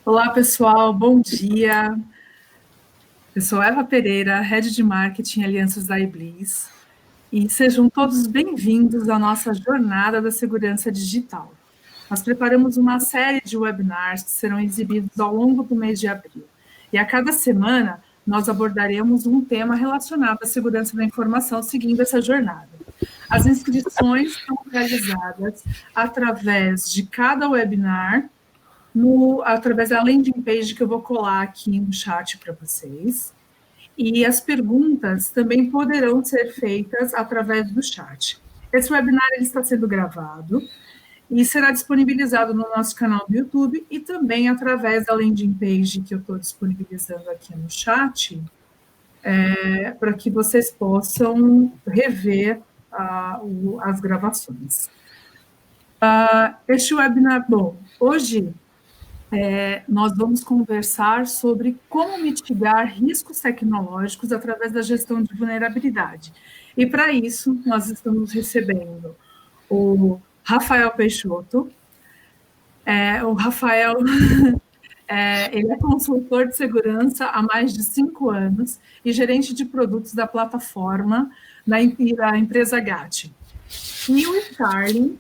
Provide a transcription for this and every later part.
Olá, pessoal, bom dia. Eu sou Eva Pereira, Head de Marketing e Alianças da Iblis, e sejam todos bem-vindos à nossa jornada da segurança digital. Nós preparamos uma série de webinars que serão exibidos ao longo do mês de abril, e a cada semana nós abordaremos um tema relacionado à segurança da informação seguindo essa jornada. As inscrições são realizadas através de cada webinar, através da landing page que eu vou colar aqui no chat para vocês. E as perguntas também poderão ser feitas através do chat. Esse webinar ele está sendo gravado e será disponibilizado no nosso canal do YouTube e também através da landing page que eu estou disponibilizando aqui no chat, para que vocês possam rever as gravações. Este webinar, hoje nós vamos conversar sobre como mitigar riscos tecnológicos através da gestão de vulnerabilidade. E, para isso, nós estamos recebendo o Rafael Peixoto. O Rafael ele é consultor de segurança há mais de 5 anos e gerente de produtos da plataforma da empresa GAT. E o Starling,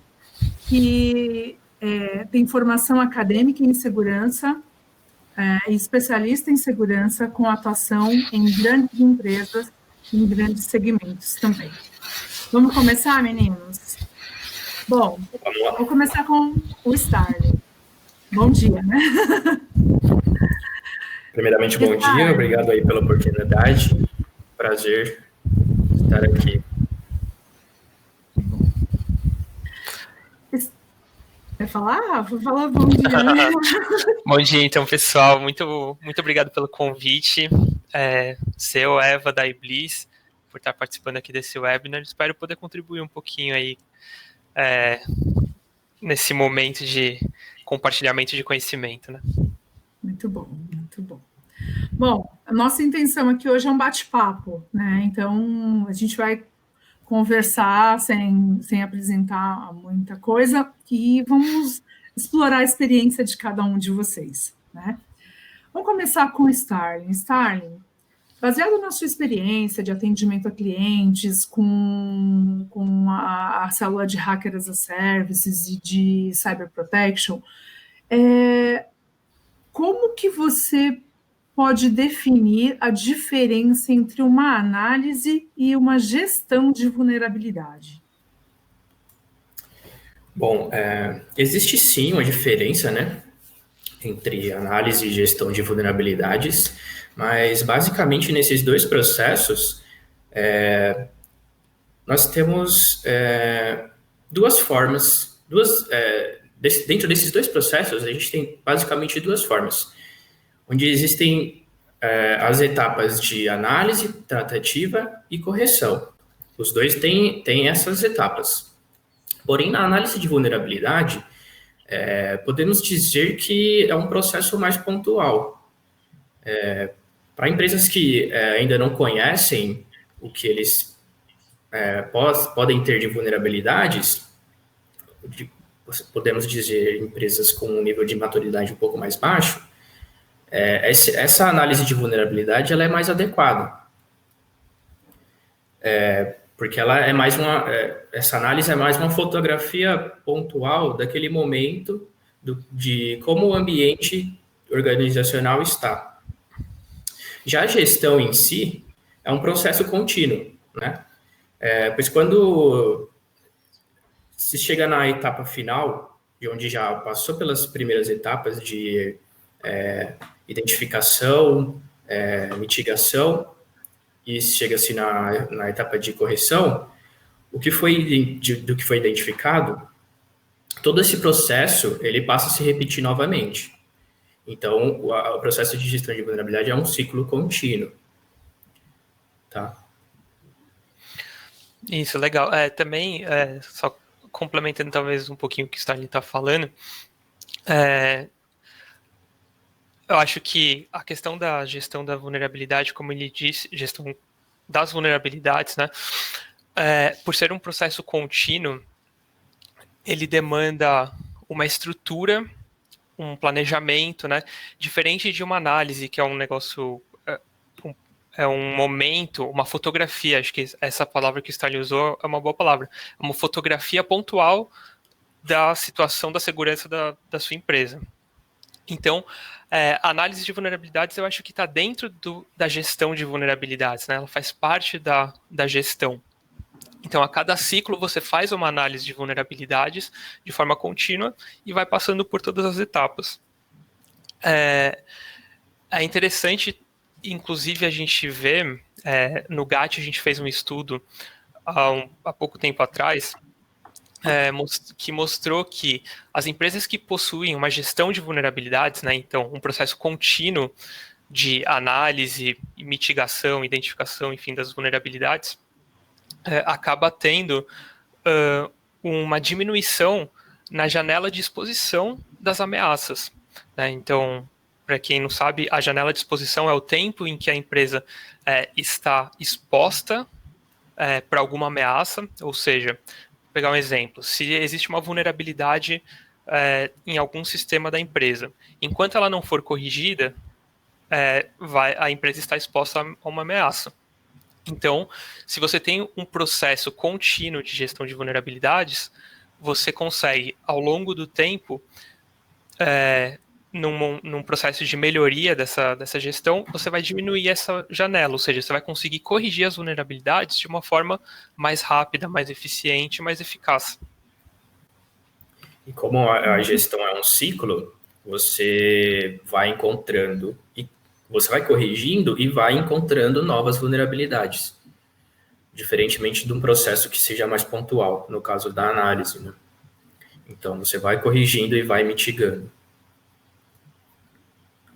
que tem formação acadêmica em segurança, especialista em segurança com atuação em grandes empresas, em grandes segmentos também. Vamos começar, meninos? Bom, vou começar com o Starling. Bom dia, né? Primeiramente, bom dia, obrigado aí pela oportunidade, prazer estar aqui. Quer falar? Vou falar bom dia. Né? Bom dia, então, pessoal. Muito obrigado pelo convite. Seu Eva da Iblis, por estar participando aqui desse webinar. Espero poder contribuir um pouquinho aí nesse momento de compartilhamento de conhecimento, né? Muito bom, muito bom. Bom, a nossa intenção aqui hoje é um bate-papo, né? Então, a gente vai conversar sem apresentar muita coisa e vamos explorar a experiência de cada um de vocês, né? Vamos começar com o Starling. Starling, baseado na sua experiência de atendimento a clientes com a célula de Hacker as a Services e de Cyber Protection, como que você pode definir a diferença entre uma análise e uma gestão de vulnerabilidade? Bom, existe sim uma diferença, né, entre análise e gestão de vulnerabilidades, mas basicamente nesses dois processos, nós temos duas formas, dentro desses dois processos, a gente tem basicamente duas formas, onde existem as etapas de análise, tratativa e correção. Os dois têm essas etapas. Porém, na análise de vulnerabilidade, podemos dizer que é um processo mais pontual. Para empresas que ainda não conhecem o que eles podem ter de vulnerabilidades, podemos dizer empresas com um nível de maturidade um pouco mais baixo, essa análise de vulnerabilidade ela é mais adequada. Porque ela é mais essa análise é mais uma fotografia pontual daquele momento de como o ambiente organizacional está. Já a gestão em si é um processo contínuo, né? Pois quando se chega na etapa final, de onde já passou pelas primeiras etapas de identificação, mitigação, e chega-se na etapa de correção, do que foi identificado, todo esse processo ele passa a se repetir novamente. Então, o processo de gestão de vulnerabilidade é um ciclo contínuo. Tá? Isso, legal. Também, só complementando talvez um pouquinho o que o Starling está falando, eu acho que a questão da gestão da vulnerabilidade, como ele disse, gestão das vulnerabilidades, né? Por ser um processo contínuo, ele demanda uma estrutura, um planejamento, né? Diferente de uma análise, que é um negócio, é um momento, uma fotografia, acho que essa palavra que o Stalin usou é uma boa palavra, é uma fotografia pontual da situação da segurança da sua empresa. Então, a análise de vulnerabilidades eu acho que está dentro da gestão de vulnerabilidades, né? Ela faz parte da gestão. Então, a cada ciclo você faz uma análise de vulnerabilidades de forma contínua e vai passando por todas as etapas. É interessante, inclusive, a gente vê, no GAT a gente fez um estudo há pouco tempo atrás, que mostrou que as empresas que possuem uma gestão de vulnerabilidades, né, então um processo contínuo de análise, mitigação, identificação, enfim, das vulnerabilidades, acaba tendo uma diminuição na janela de exposição das ameaças, né? Então, para quem não sabe, a janela de exposição é o tempo em que a empresa está exposta para alguma ameaça, ou seja, vou pegar um exemplo, se existe uma vulnerabilidade em algum sistema da empresa, enquanto ela não for corrigida, a empresa está exposta a uma ameaça. Então, se você tem um processo contínuo de gestão de vulnerabilidades, você consegue, ao longo do tempo, num processo de melhoria dessa gestão, você vai diminuir essa janela, ou seja, você vai conseguir corrigir as vulnerabilidades de uma forma mais rápida, mais eficiente, mais eficaz. E como a gestão é um ciclo, você vai encontrando, e você vai corrigindo e vai encontrando novas vulnerabilidades, diferentemente de um processo que seja mais pontual, no caso da análise, né? Então, você vai corrigindo e vai mitigando.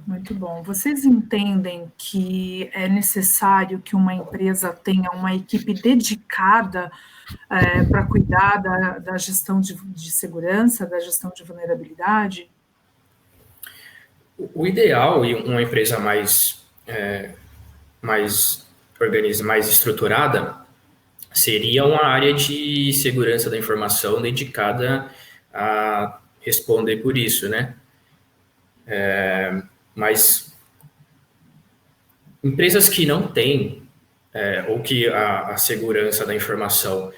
Muito bom. Vocês entendem que é necessário que uma empresa tenha uma equipe dedicada para cuidar da gestão de segurança, da gestão de vulnerabilidade? O ideal, e uma empresa mais organizada, mais estruturada, seria uma área de segurança da informação dedicada a responder por isso, né? Mas empresas que não têm, ou que a segurança da informação,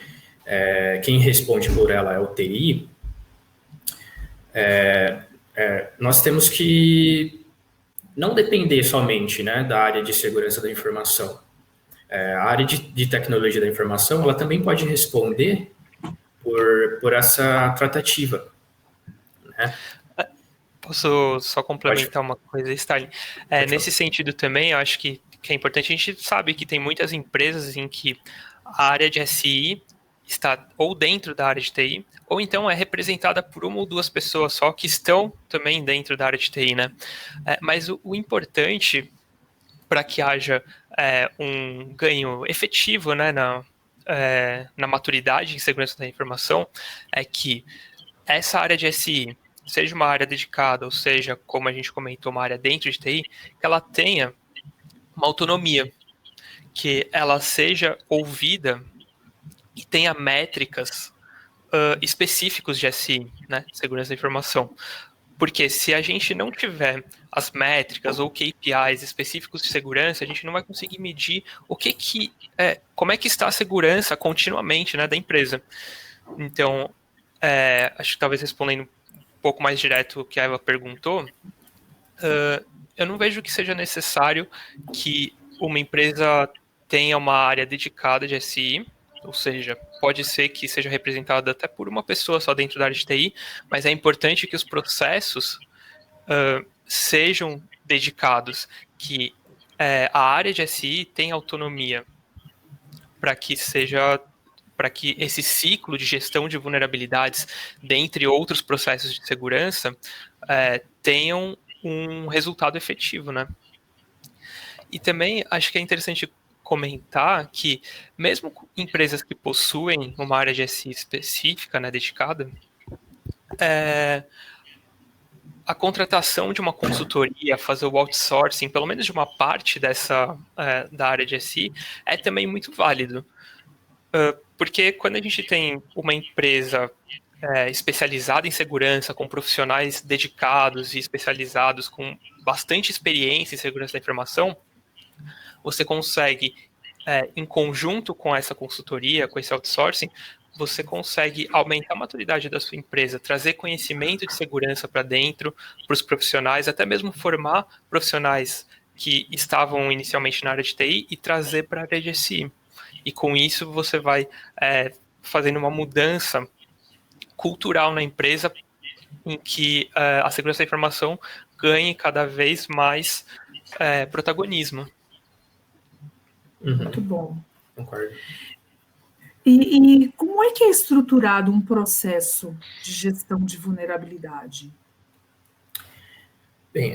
quem responde por ela é o TI, nós temos que não depender somente, né, da área de segurança da informação. A área de tecnologia da informação, ela também pode responder por essa tratativa, né? Posso só complementar uma coisa, Stalin? Nesse sentido também, eu acho que é importante, a gente sabe que tem muitas empresas em que a área de SI está ou dentro da área de TI, ou então é representada por uma ou duas pessoas só que estão também dentro da área de TI, né? Mas o importante para que haja um ganho efetivo, né, na maturidade em segurança da informação, é que essa área de SI, seja uma área dedicada, ou seja, como a gente comentou, uma área dentro de TI, que ela tenha uma autonomia, que ela seja ouvida e tenha métricas específicos de SI, né, segurança da informação. Porque se a gente não tiver as métricas ou KPIs específicos de segurança, a gente não vai conseguir medir como é que está a segurança continuamente, né, da empresa. Então, acho que talvez respondendo um pouco mais direto o que a Eva perguntou, eu não vejo que seja necessário que uma empresa tenha uma área dedicada de SI, ou seja, pode ser que seja representada até por uma pessoa só dentro da área de TI, mas é importante que os processos sejam dedicados, que a área de SI tenha autonomia para que esse ciclo de gestão de vulnerabilidades, dentre outros processos de segurança, tenham um resultado efetivo, né? E também acho que é interessante comentar que mesmo empresas que possuem uma área de SI específica, né, dedicada, a contratação de uma consultoria, fazer o outsourcing, pelo menos de uma parte da área de SI, é também muito válido. Porque quando a gente tem uma empresa especializada em segurança, com profissionais dedicados e especializados, com bastante experiência em segurança da informação, você consegue, em conjunto com essa consultoria, com esse outsourcing, você consegue aumentar a maturidade da sua empresa, trazer conhecimento de segurança para dentro, para os profissionais, até mesmo formar profissionais que estavam inicialmente na área de TI e trazer para a área de SI. E com isso você vai fazendo uma mudança cultural na empresa em que a segurança da informação ganhe cada vez mais protagonismo. Muito bom. Concordo. E como é que é estruturado um processo de gestão de vulnerabilidade? Bem,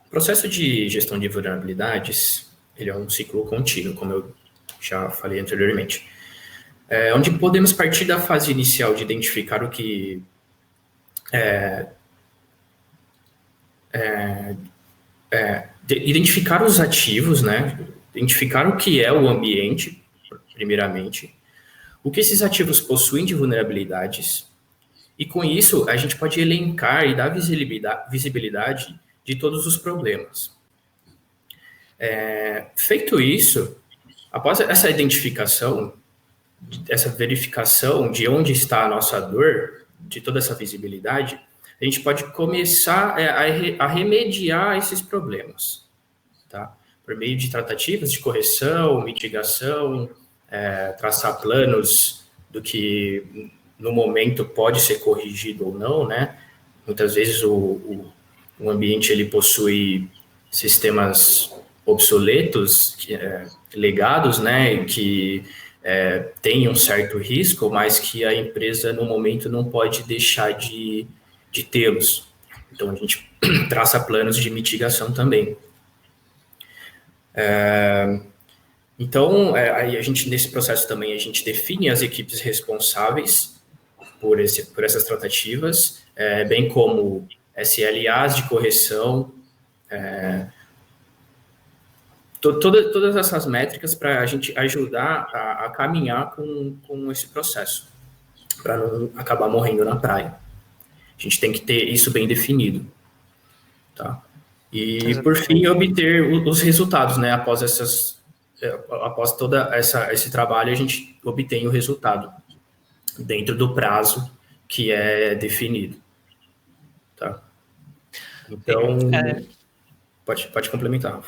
o processo de gestão de vulnerabilidades, ele é um ciclo contínuo, como eu já falei anteriormente, onde podemos partir da fase inicial de identificar o que identificar os ativos, né? Identificar o que é o ambiente, primeiramente, o que esses ativos possuem de vulnerabilidades, e com isso a gente pode elencar e dar visibilidade de todos os problemas. Feito isso, após essa identificação, essa verificação de onde está a nossa dor, de toda essa visibilidade, a gente pode começar a remediar esses problemas, tá? Por meio de tratativas de correção, mitigação, traçar planos do que no momento pode ser corrigido ou não, né? Muitas vezes o ambiente ele possui sistemas obsoletos, legados, né? Que tem um certo risco, mas que a empresa no momento não pode deixar de tê-los. Então a gente traça planos de mitigação também. Então, aí a gente, nesse processo também, a gente define as equipes responsáveis por essas tratativas, bem como SLAs de correção, todas essas métricas para a gente ajudar a caminhar com esse processo, para não acabar morrendo na praia. A gente tem que ter isso bem definido, tá? E, por fim, obter os resultados, né? Após todo esse trabalho, a gente obtém o resultado dentro do prazo que é definido, tá? Então, pode complementar.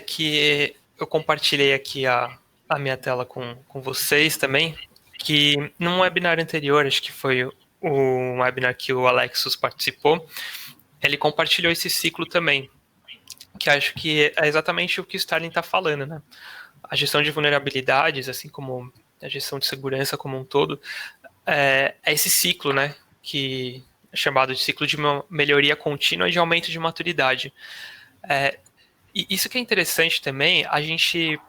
Que eu compartilhei aqui a minha tela com vocês também, que num webinar anterior, acho que foi o webinar que o Alexus participou, ele compartilhou esse ciclo também, que acho que é exatamente o que o Starling está falando, né? A gestão de vulnerabilidades, assim como a gestão de segurança como um todo, é esse ciclo, né? Que é chamado de ciclo de melhoria contínua e de aumento de maturidade. E isso que é interessante também, a gente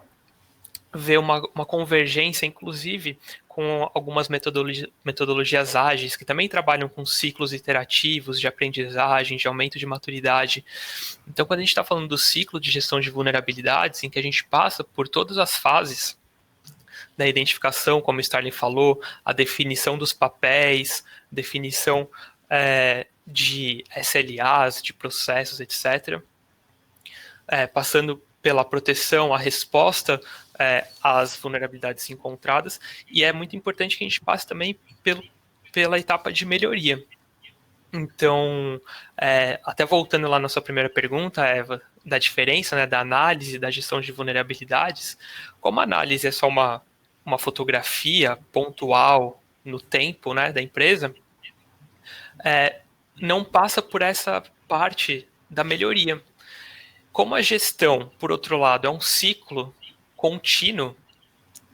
vê uma convergência, inclusive, com algumas metodologias ágeis, que também trabalham com ciclos iterativos de aprendizagem, de aumento de maturidade. Então, quando a gente está falando do ciclo de gestão de vulnerabilidades, em que a gente passa por todas as fases da identificação, como o Starling falou, a definição dos papéis, definição de SLAs, de processos, etc., passando pela proteção, a resposta às vulnerabilidades encontradas, e é muito importante que a gente passe também pela etapa de melhoria. Então, até voltando lá na sua primeira pergunta, Eva, da diferença, né, da análise, da gestão de vulnerabilidades, como a análise é só uma fotografia pontual no tempo, né, da empresa, não passa por essa parte da melhoria. Como a gestão, por outro lado, é um ciclo contínuo,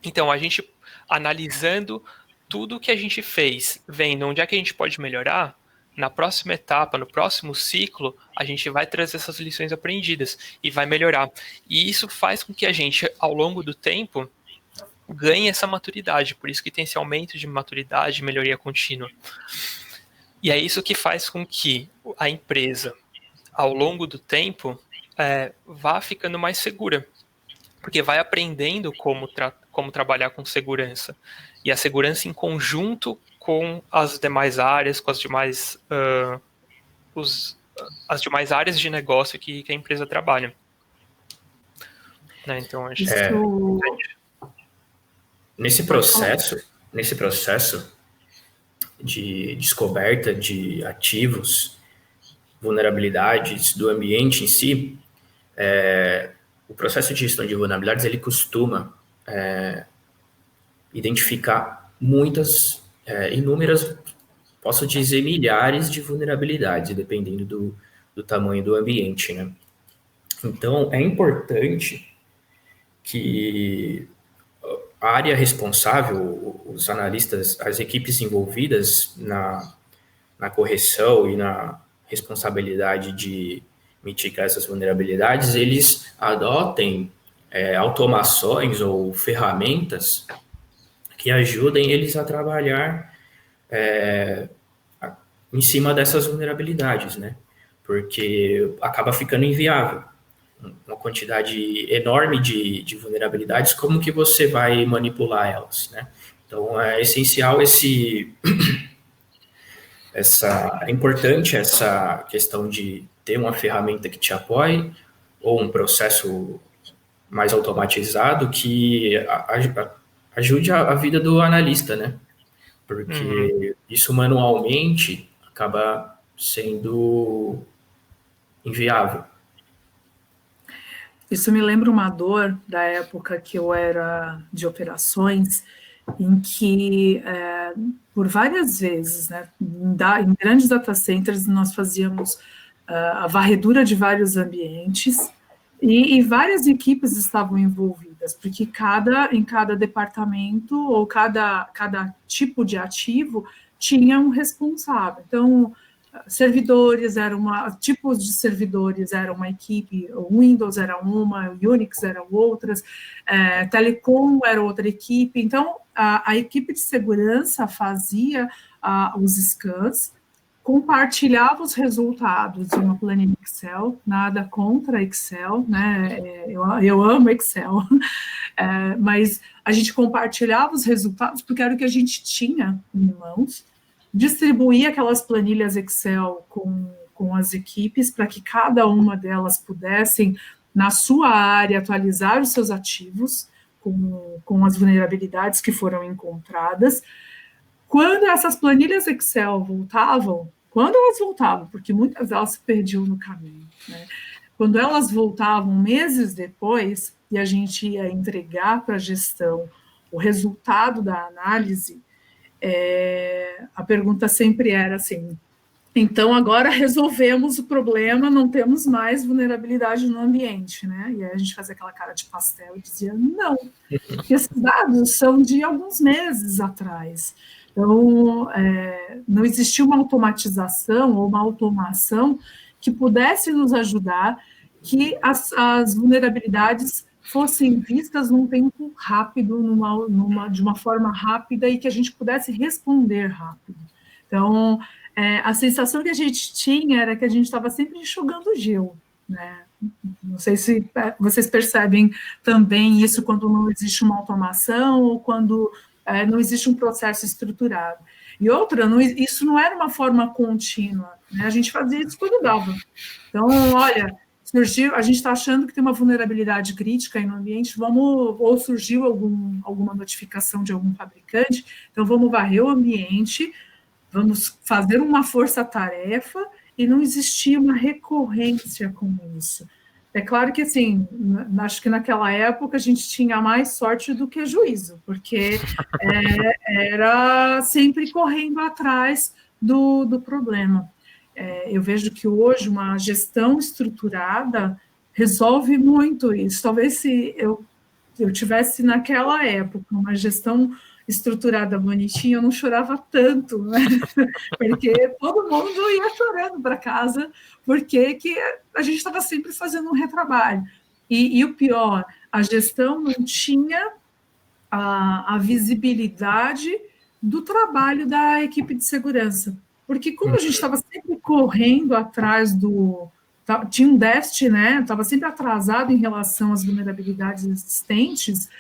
então a gente, analisando tudo que a gente fez, vendo onde é que a gente pode melhorar, na próxima etapa, no próximo ciclo, a gente vai trazer essas lições aprendidas e vai melhorar. E isso faz com que a gente, ao longo do tempo, ganhe essa maturidade. Por isso que tem esse aumento de maturidade e melhoria contínua. E é isso que faz com que a empresa, ao longo do tempo, vá ficando mais segura, porque vai aprendendo como trabalhar com segurança. E a segurança em conjunto com as demais áreas, com as demais, as demais áreas de negócio que a empresa trabalha. Né? Então, acho que nesse processo de descoberta de ativos, vulnerabilidades do ambiente em si, o processo de gestão de vulnerabilidades, ele costuma identificar inúmeras, posso dizer milhares de vulnerabilidades, dependendo do tamanho do ambiente, né? Então, é importante que a área responsável, os analistas, as equipes envolvidas na correção e na responsabilidade de mitigar essas vulnerabilidades, eles adotem automações ou ferramentas que ajudem eles a trabalhar em cima dessas vulnerabilidades, né? Porque acaba ficando inviável. Uma quantidade enorme de vulnerabilidades, como que você vai manipular elas, né? Então, é essencial é importante essa questão de ter uma ferramenta que te apoie ou um processo mais automatizado que ajude a vida do analista, né? Porque isso manualmente acaba sendo inviável. Isso me lembra uma dor da época que eu era de operações, em que, por várias vezes, né, em grandes data centers, nós fazíamos a varredura de vários ambientes e várias equipes estavam envolvidas, porque em cada departamento ou cada tipo de ativo tinha um responsável. Então, servidores tipos de servidores era uma equipe, o Windows era uma, o Unix eram outras, Telecom era outra equipe. Então, a equipe de segurança fazia os scans, compartilhava os resultados em uma planilha Excel, nada contra Excel, né? Eu amo Excel, mas a gente compartilhava os resultados porque era o que a gente tinha em mãos, distribuir aquelas planilhas Excel com as equipes para que cada uma delas pudessem, na sua área, atualizar os seus ativos com as vulnerabilidades que foram encontradas. Quando essas planilhas Excel voltavam, porque muitas delas se perdiam no caminho, né? Quando elas voltavam meses depois e a gente ia entregar para a gestão o resultado da análise, a pergunta sempre era assim: então agora resolvemos o problema, não temos mais vulnerabilidade no ambiente, né? E aí a gente fazia aquela cara de pastel e dizia: não, porque esses dados são de alguns meses atrás. Então, não existia uma automatização ou uma automação que pudesse nos ajudar, que as vulnerabilidades fossem vistas num tempo rápido, de uma forma rápida e que a gente pudesse responder rápido. Então, a sensação que a gente tinha era que a gente estava sempre enxugando gelo, né? Não sei se vocês percebem também isso quando não existe uma automação ou quando não existe um processo estruturado. E outra, isso não era uma forma contínua, né? A gente fazia isso quando dava. Então, olha, a gente está achando que tem uma vulnerabilidade crítica aí no ambiente, ou surgiu alguma notificação de algum fabricante, então vamos varrer o ambiente, vamos fazer uma força-tarefa, e não existia uma recorrência com isso. É claro que, assim, acho que naquela época a gente tinha mais sorte do que juízo, porque era sempre correndo atrás do problema. Eu vejo que hoje uma gestão estruturada resolve muito isso. Talvez se eu tivesse naquela época uma gestão estruturada bonitinha, eu não chorava tanto, né? Porque todo mundo ia chorando para casa, porque a gente estava sempre fazendo um retrabalho. E o pior, a gestão não tinha a visibilidade do trabalho da equipe de segurança. Porque como a gente estava sempre correndo atrás tinha um déficit, né? Estava sempre atrasado em relação às vulnerabilidades existentes,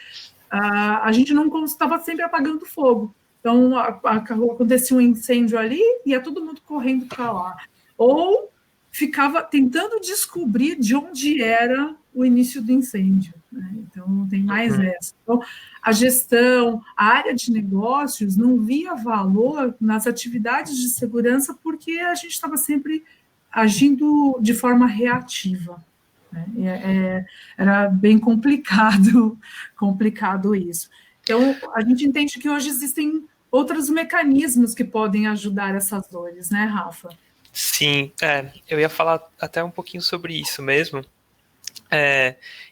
a gente não estava sempre apagando fogo. Então, acontecia um incêndio ali, ia todo mundo correndo para lá. Ou ficava tentando descobrir de onde era o início do incêndio, né? Então, tem mais essa. Então, a gestão, a área de negócios não via valor nas atividades de segurança porque a gente estava sempre agindo de forma reativa, né? Era bem complicado isso. Então, a gente entende que hoje existem outros mecanismos que podem ajudar essas dores, né, Rafa? Sim, eu ia falar até um pouquinho sobre isso mesmo.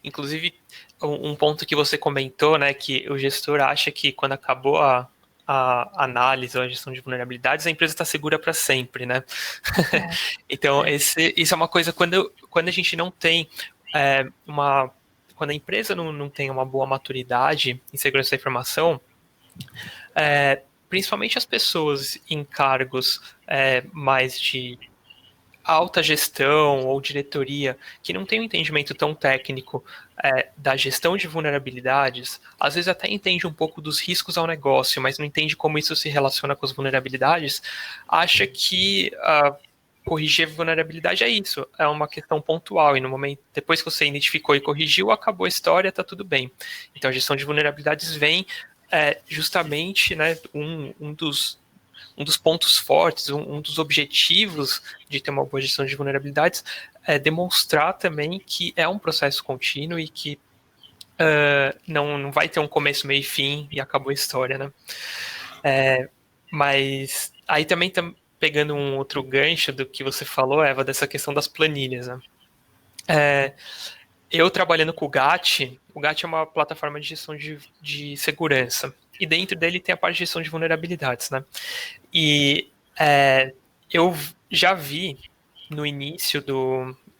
Inclusive, um ponto que você comentou, né, que o gestor acha que quando acabou a análise ou a gestão de vulnerabilidades, a empresa está segura para sempre, né? Então, isso é uma coisa, quando a gente não tem quando a empresa não tem uma boa maturidade em segurança da informação, principalmente as pessoas em cargos mais de alta gestão ou diretoria que não tem um entendimento tão técnico da gestão de vulnerabilidades, às vezes até entende um pouco dos riscos ao negócio, mas não entende como isso se relaciona com as vulnerabilidades, acha que corrigir a vulnerabilidade é isso, é uma questão pontual, e no momento, depois que você identificou e corrigiu, acabou a história, tá tudo bem. Então a gestão de vulnerabilidades vem justamente, né, um dos pontos fortes, um dos objetivos de ter uma boa gestão de vulnerabilidades é demonstrar também que é um processo contínuo e que não vai ter um começo, meio e fim e acabou a história, né? Mas aí também pegando um outro gancho do que você falou, Eva, dessa questão das planilhas, né? Eu trabalhando com o GAT é uma plataforma de gestão de segurança, e dentro dele tem a parte de gestão de vulnerabilidades, né? E eu já vi no início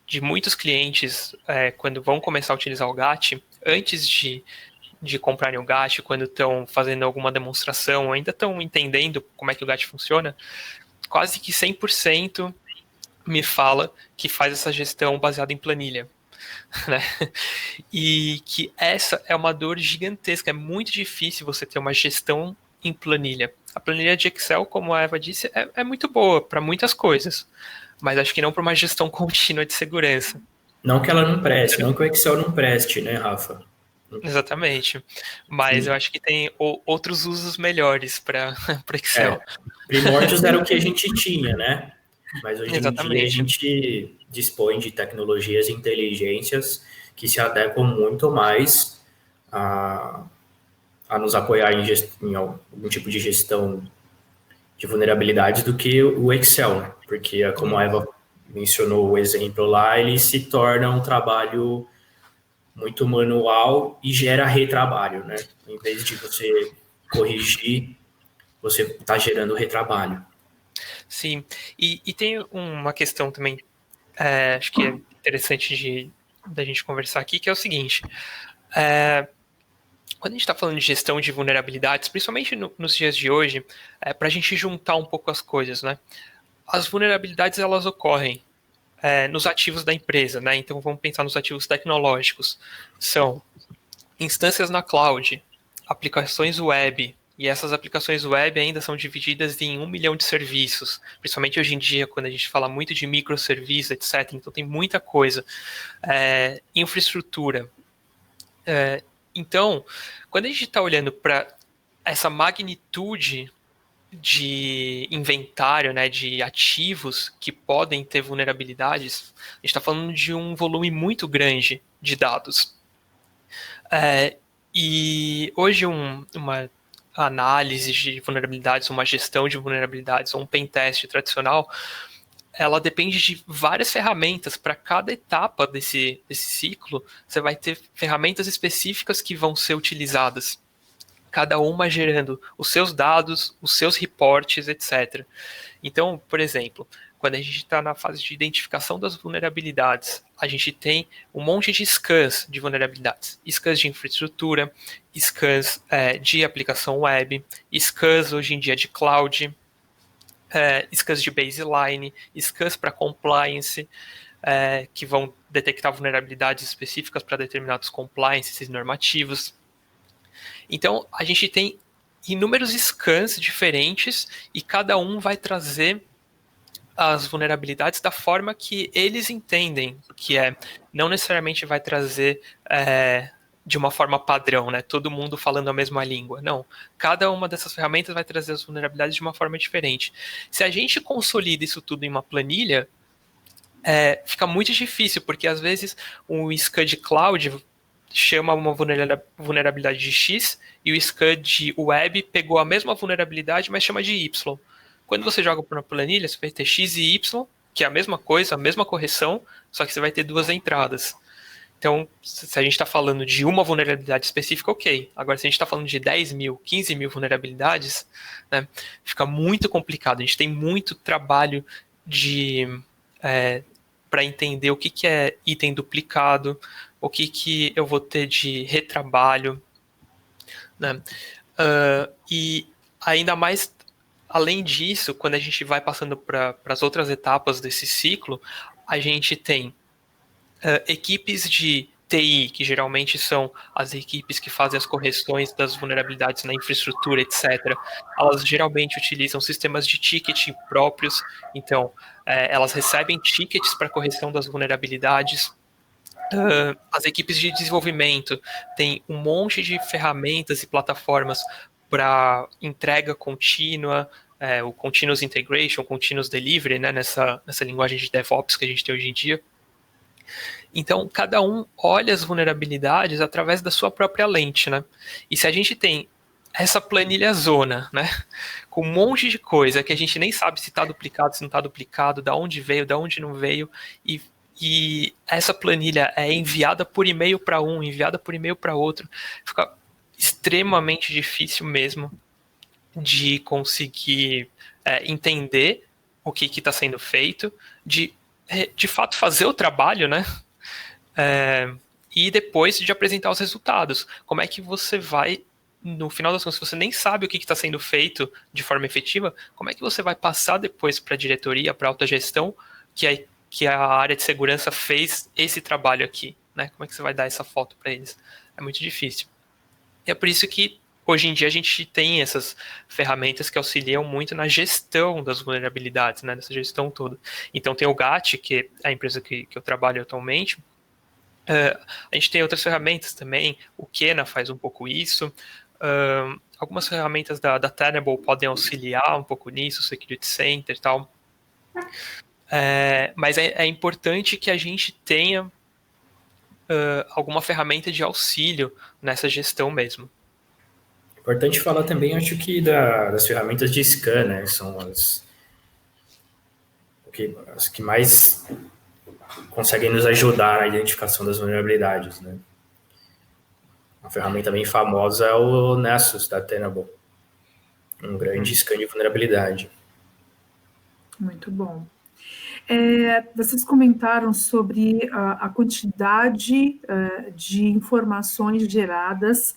de muitos clientes, quando vão começar a utilizar o GAT, antes de comprarem o GAT, quando estão fazendo alguma demonstração, ainda estão entendendo como é que o GAT funciona, quase que 100% me fala que faz essa gestão baseada em planilha. Né? E que essa é uma dor gigantesca, é muito difícil você ter uma gestão em planilha. A planilha de Excel, como a Eva disse, é muito boa para muitas coisas, mas acho que não para uma gestão contínua de segurança. Não que ela não preste, não que o Excel não preste, né, Rafa? Exatamente. Mas Sim. eu acho que tem outros usos melhores para Excel. Primórdios era o que a gente tinha, né? Mas hoje em dia a Exatamente. gente dispõe de tecnologias e inteligências que se adequam muito mais a nos apoiar em algum tipo de gestão de vulnerabilidades do que o Excel, né? Porque, como a Eva mencionou o exemplo lá, ele se torna um trabalho muito manual e gera retrabalho, né? Em vez de você corrigir, você está gerando retrabalho. Sim, e tem uma questão também, acho que é interessante da gente conversar aqui, que é o seguinte, quando a gente está falando de gestão de vulnerabilidades, principalmente nos dias de hoje, para a gente juntar um pouco as coisas, né? As vulnerabilidades, elas ocorrem nos ativos da empresa, né? Então vamos pensar nos ativos tecnológicos. São instâncias na cloud, aplicações web, e essas aplicações web ainda são divididas em 1 milhão de serviços, principalmente hoje em dia, quando a gente fala muito de microserviços, etc. Então tem muita coisa. Infraestrutura. Então, quando a gente está olhando para essa magnitude de inventário, né, de ativos que podem ter vulnerabilidades, a gente está falando de um volume muito grande de dados. E hoje uma análise de vulnerabilidades, uma gestão de vulnerabilidades, ou um pentest tradicional, ela depende de várias ferramentas. Para cada etapa desse ciclo, você vai ter ferramentas específicas que vão ser utilizadas, cada uma gerando os seus dados, os seus reportes, etc. Então, por exemplo, quando a gente está na fase de identificação das vulnerabilidades, a gente tem um monte de scans de vulnerabilidades. Scans de infraestrutura, scans de aplicação web, scans hoje em dia de cloud, scans de baseline, scans para compliance, que vão detectar vulnerabilidades específicas para determinados compliances normativos. Então, a gente tem inúmeros scans diferentes e cada um vai trazer as vulnerabilidades da forma que eles entendem, que não necessariamente vai trazer de uma forma padrão, né? Todo mundo falando a mesma língua. Não. Cada uma dessas ferramentas vai trazer as vulnerabilidades de uma forma diferente. Se a gente consolida isso tudo em uma planilha, fica muito difícil, porque às vezes o Scud Cloud chama uma vulnerabilidade de X e o Scud Web pegou a mesma vulnerabilidade, mas chama de Y. Quando você joga para uma planilha, você vai ter X e Y, que é a mesma coisa, a mesma correção, só que você vai ter duas entradas. Então, se a gente está falando de uma vulnerabilidade específica, ok. Agora, se a gente está falando de 10 mil, 15 mil vulnerabilidades, né, fica muito complicado. A gente tem muito trabalho para entender o que é item duplicado, o que eu vou ter de retrabalho, né? E ainda mais, além disso, quando a gente vai passando para as outras etapas desse ciclo, a gente tem equipes de TI, que geralmente são as equipes que fazem as correções das vulnerabilidades na infraestrutura, etc. Elas geralmente utilizam sistemas de ticketing próprios, então elas recebem tickets para correção das vulnerabilidades. As equipes de desenvolvimento têm um monte de ferramentas e plataformas para entrega contínua, o Continuous Integration, o Continuous Delivery, né, nessa linguagem de DevOps que a gente tem hoje em dia. Então, cada um olha as vulnerabilidades através da sua própria lente, né? E se a gente tem essa planilha zona, né, com um monte de coisa que a gente nem sabe se está duplicado, se não está duplicado, da onde veio, da onde não veio, e essa planilha é enviada por e-mail para um, enviada por e-mail para outro, fica extremamente difícil mesmo de conseguir entender o que está sendo feito, de fato fazer o trabalho, né? E depois de apresentar os resultados. Como é que você vai, no final das contas, se você nem sabe o que está sendo feito de forma efetiva, como é que você vai passar depois para a diretoria, para a alta gestão, que a área de segurança fez esse trabalho aqui, né? Como é que você vai dar essa foto para eles? É muito difícil. E é por isso que hoje em dia a gente tem essas ferramentas que auxiliam muito na gestão das vulnerabilidades, né? Nessa gestão toda. Então tem o GAT, que é a empresa que eu trabalho atualmente. A gente tem outras ferramentas também, o Kena faz um pouco isso, algumas ferramentas da Tenable podem auxiliar um pouco nisso, o Security Center e tal, mas é importante que a gente tenha alguma ferramenta de auxílio nessa gestão mesmo. Importante falar também, acho que das ferramentas de scan, né, são as que mais conseguem nos ajudar na identificação das vulnerabilidades, né? Uma ferramenta bem famosa é o Nessus, da Tenable. Um grande scan de vulnerabilidade. Muito bom. Vocês comentaram sobre a quantidade de informações geradas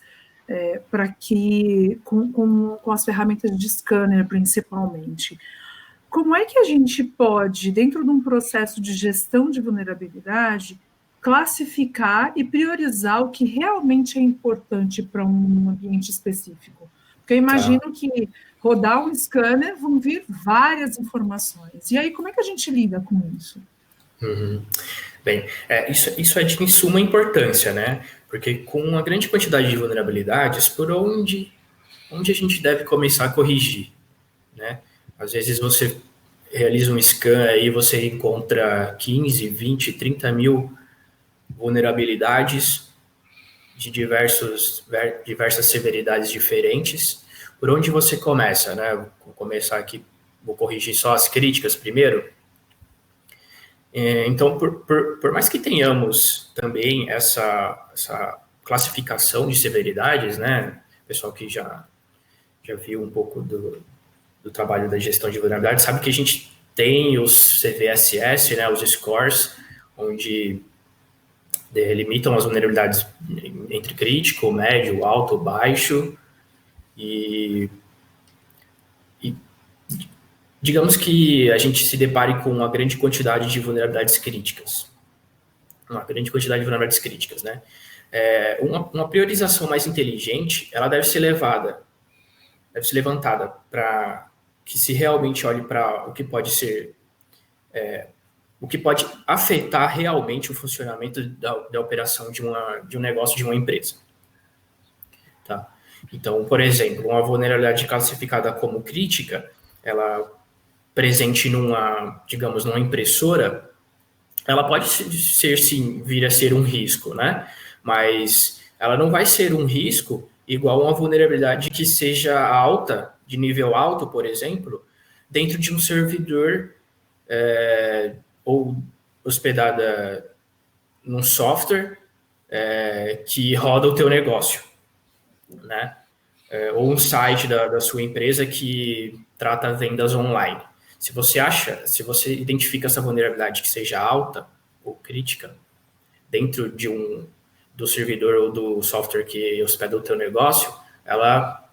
para que, com as ferramentas de scanner, principalmente. Como é que a gente pode, dentro de um processo de gestão de vulnerabilidade, classificar e priorizar o que realmente é importante para um ambiente específico? Porque eu imagino que rodar um scanner vão vir várias informações. E aí, como é que a gente lida com isso? Bem, isso é de suma importância, né? Porque com uma grande quantidade de vulnerabilidades, por onde a gente deve começar a corrigir, né? Às vezes você realiza um scan e você encontra 15, 20, 30 mil vulnerabilidades de diversas severidades diferentes. Por onde você começa, né? Vou começar aqui, vou corrigir só as críticas primeiro. Então, por mais que tenhamos também essa classificação de severidades, né? Pessoal que já viu um pouco do trabalho da gestão de vulnerabilidade, sabe que a gente tem os CVSS, né, os scores, onde delimitam as vulnerabilidades entre crítico, médio, alto, baixo, e digamos que a gente se depare com uma grande quantidade de vulnerabilidades críticas. Né? Uma priorização mais inteligente, ela deve ser levada deve ser levantada para que se realmente olhe para o que pode ser, o que pode afetar realmente o funcionamento da operação de um negócio, de uma empresa. Tá? Então, por exemplo, uma vulnerabilidade classificada como crítica, ela presente digamos, numa impressora, ela pode ser, sim, vir a ser um risco, né? Mas ela não vai ser um risco igual uma vulnerabilidade que seja alta, de nível alto, por exemplo, dentro de um servidor ou hospedada num software que roda o teu negócio, né? Ou um site da sua empresa que trata vendas online. Se você identifica essa vulnerabilidade que seja alta ou crítica dentro do servidor ou do software que hospeda o teu negócio, ela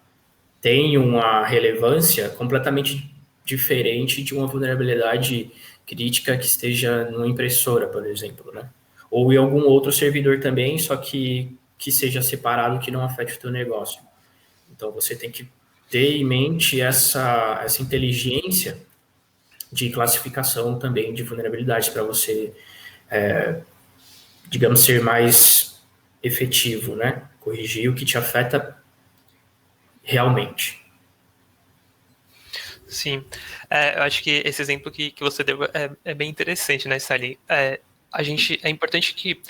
tem uma relevância completamente diferente de uma vulnerabilidade crítica que esteja numa impressora, por exemplo, né? Ou em algum outro servidor também, só que seja separado, que não afete o teu negócio. Então, você tem que ter em mente essa inteligência de classificação também de vulnerabilidades para você, digamos, ser mais efetivo, né? Corrigir o que te afeta realmente. Sim, eu acho que esse exemplo que você deu é bem interessante, né, Sally? É importante que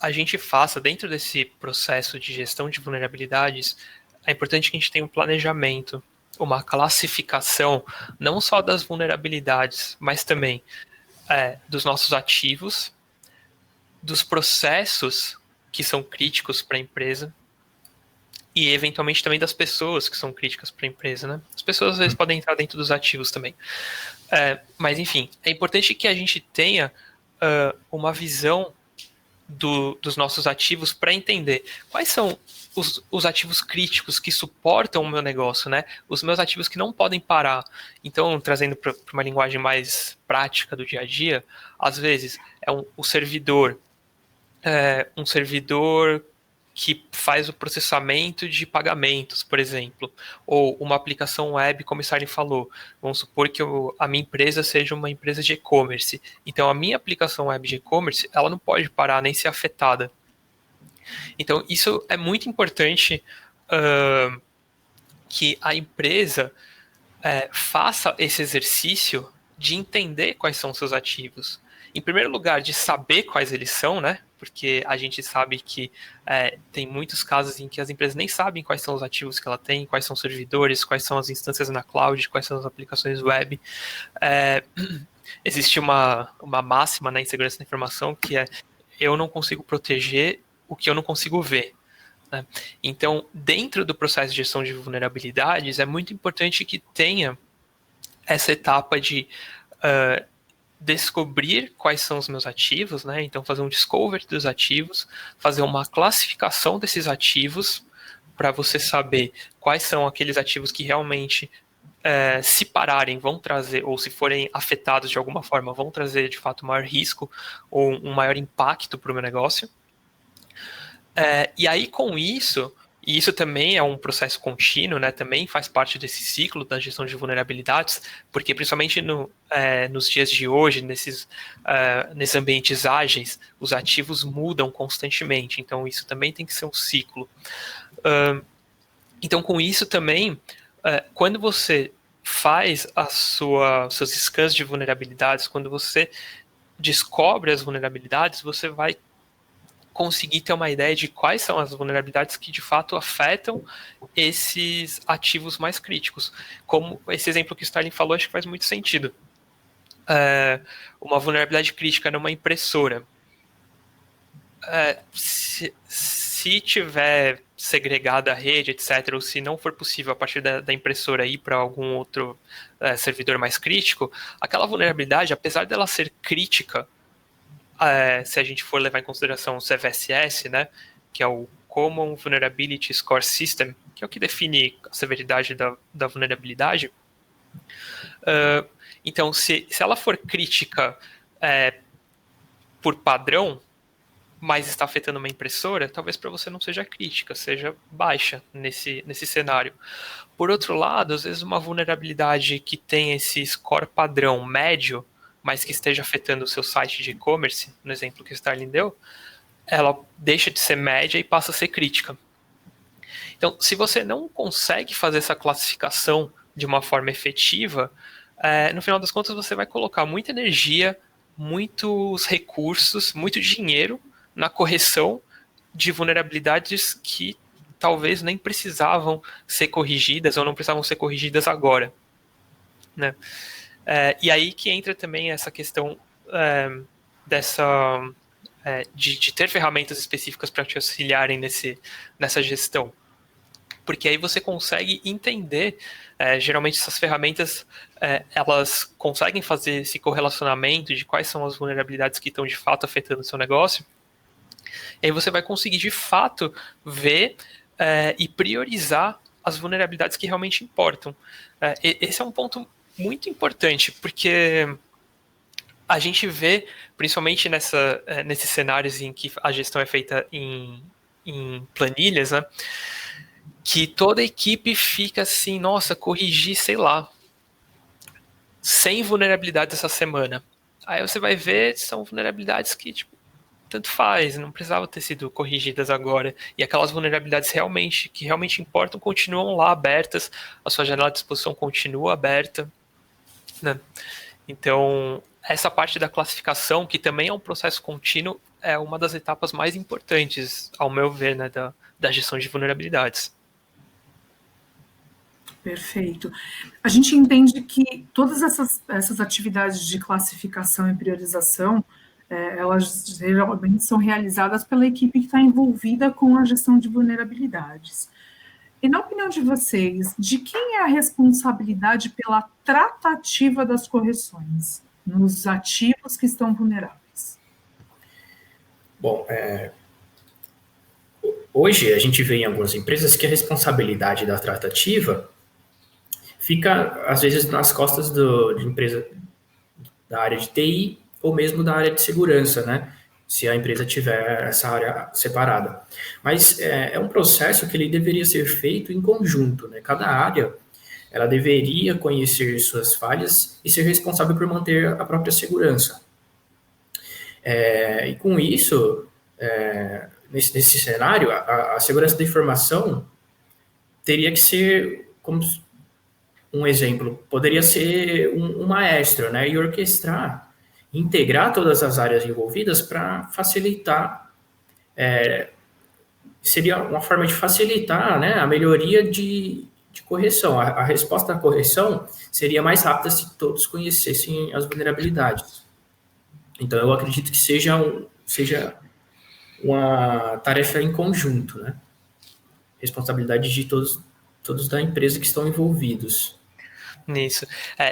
a gente faça, dentro desse processo de gestão de vulnerabilidades, é importante que a gente tenha um planejamento, uma classificação, não só das vulnerabilidades, mas também dos nossos ativos, dos processos que são críticos para a empresa, e eventualmente também das pessoas que são críticas para a empresa, né? As pessoas às vezes podem entrar dentro dos ativos também. Mas enfim, é importante que a gente tenha uma visão dos nossos ativos para entender quais são os ativos críticos que suportam o meu negócio, né? Os meus ativos que não podem parar. Então, trazendo para uma linguagem mais prática do dia a dia, às vezes o servidor, um servidor que faz o processamento de pagamentos, por exemplo, ou uma aplicação web, como o Starling falou. Vamos supor que a minha empresa seja uma empresa de e-commerce. Então, a minha aplicação web de e-commerce, ela não pode parar nem ser afetada. Então, isso é muito importante que a empresa faça esse exercício de entender quais são os seus ativos. Em primeiro lugar, de saber quais eles são, né? Porque a gente sabe que tem muitos casos em que as empresas nem sabem quais são os ativos que ela tem, quais são os servidores, quais são as instâncias na cloud, quais são as aplicações web. Existe uma máxima na segurança da informação que é: eu não consigo proteger o que eu não consigo ver. Né? Então, dentro do processo de gestão de vulnerabilidades, é muito importante que tenha essa etapa de descobrir quais são os meus ativos, né? Então, fazer um discovery dos ativos, fazer uma classificação desses ativos para você saber quais são aqueles ativos que realmente, se pararem, vão trazer, ou se forem afetados de alguma forma, vão trazer de fato maior risco ou um maior impacto para o meu negócio. E aí, com isso, e isso também é um processo contínuo, né? Também faz parte desse ciclo da gestão de vulnerabilidades, porque principalmente nos dias de hoje, nesses ambientes ágeis, os ativos mudam constantemente. Então, isso também tem que ser um ciclo. Então, com isso também, quando você faz seus scans de vulnerabilidades, quando você descobre as vulnerabilidades, você vai conseguir ter uma ideia de quais são as vulnerabilidades que de fato afetam esses ativos mais críticos. Como esse exemplo que o Starling falou, acho que faz muito sentido. Uma vulnerabilidade crítica numa impressora. Se tiver segregada a rede, etc., ou se não for possível a partir da impressora ir para algum outro servidor mais crítico, aquela vulnerabilidade, apesar dela ser crítica, se a gente for levar em consideração o CVSS, né, que é o Common Vulnerability Score System, que é o que define a severidade da vulnerabilidade. Então, se ela for crítica por padrão, mas está afetando uma impressora, talvez para você não seja crítica, seja baixa nesse cenário. Por outro lado, às vezes uma vulnerabilidade que tem esse score padrão médio, mas que esteja afetando o seu site de e-commerce, no exemplo que o Starling deu, ela deixa de ser média e passa a ser crítica. Então, se você não consegue fazer essa classificação de uma forma efetiva, no final das contas você vai colocar muita energia, muitos recursos, muito dinheiro na correção de vulnerabilidades que talvez nem precisavam ser corrigidas ou não precisavam ser corrigidas agora, né? E aí que entra também essa questão de ter ferramentas específicas para te auxiliarem nessa gestão. Porque aí você consegue entender, geralmente essas ferramentas, elas conseguem fazer esse correlacionamento de quais são as vulnerabilidades que estão de fato afetando o seu negócio, e aí você vai conseguir de fato ver e priorizar as vulnerabilidades que realmente importam. Esse é um ponto muito importante, porque a gente vê, principalmente nesses cenários em que a gestão é feita em planilhas, né, que toda a equipe fica assim, nossa, corrigi, sei lá, 100 vulnerabilidades essa semana. Aí você vai ver, são vulnerabilidades que, tipo, tanto faz, não precisava ter sido corrigidas agora. E aquelas vulnerabilidades que realmente importam continuam lá abertas, a sua janela de exposição continua aberta, né? Então, essa parte da classificação, que também é um processo contínuo, é uma das etapas mais importantes, ao meu ver, né, da gestão de vulnerabilidades. Perfeito. A gente entende que todas essas atividades de classificação e priorização, elas geralmente são realizadas pela equipe que está envolvida com a gestão de vulnerabilidades. E na opinião de vocês, de quem é a responsabilidade pela tratativa das correções nos ativos que estão vulneráveis? Bom, hoje a gente vê em algumas empresas que a responsabilidade da tratativa fica, às vezes, nas costas de empresa da área de TI ou mesmo da área de segurança, né? Se a empresa tiver essa área separada. Mas é um processo que ele deveria ser feito em conjunto, né? Cada área, ela deveria conhecer suas falhas e ser responsável por manter a própria segurança. E com isso, nesse cenário, a segurança da informação teria que ser, como um exemplo, poderia ser um maestro, né? E orquestrar, integrar todas as áreas envolvidas para facilitar, seria uma forma de facilitar, né, a melhoria de correção. A resposta à correção seria mais rápida se todos conhecessem as vulnerabilidades. Então, eu acredito que seja uma tarefa em conjunto, né? Responsabilidade de todos da empresa que estão envolvidos. Nisso.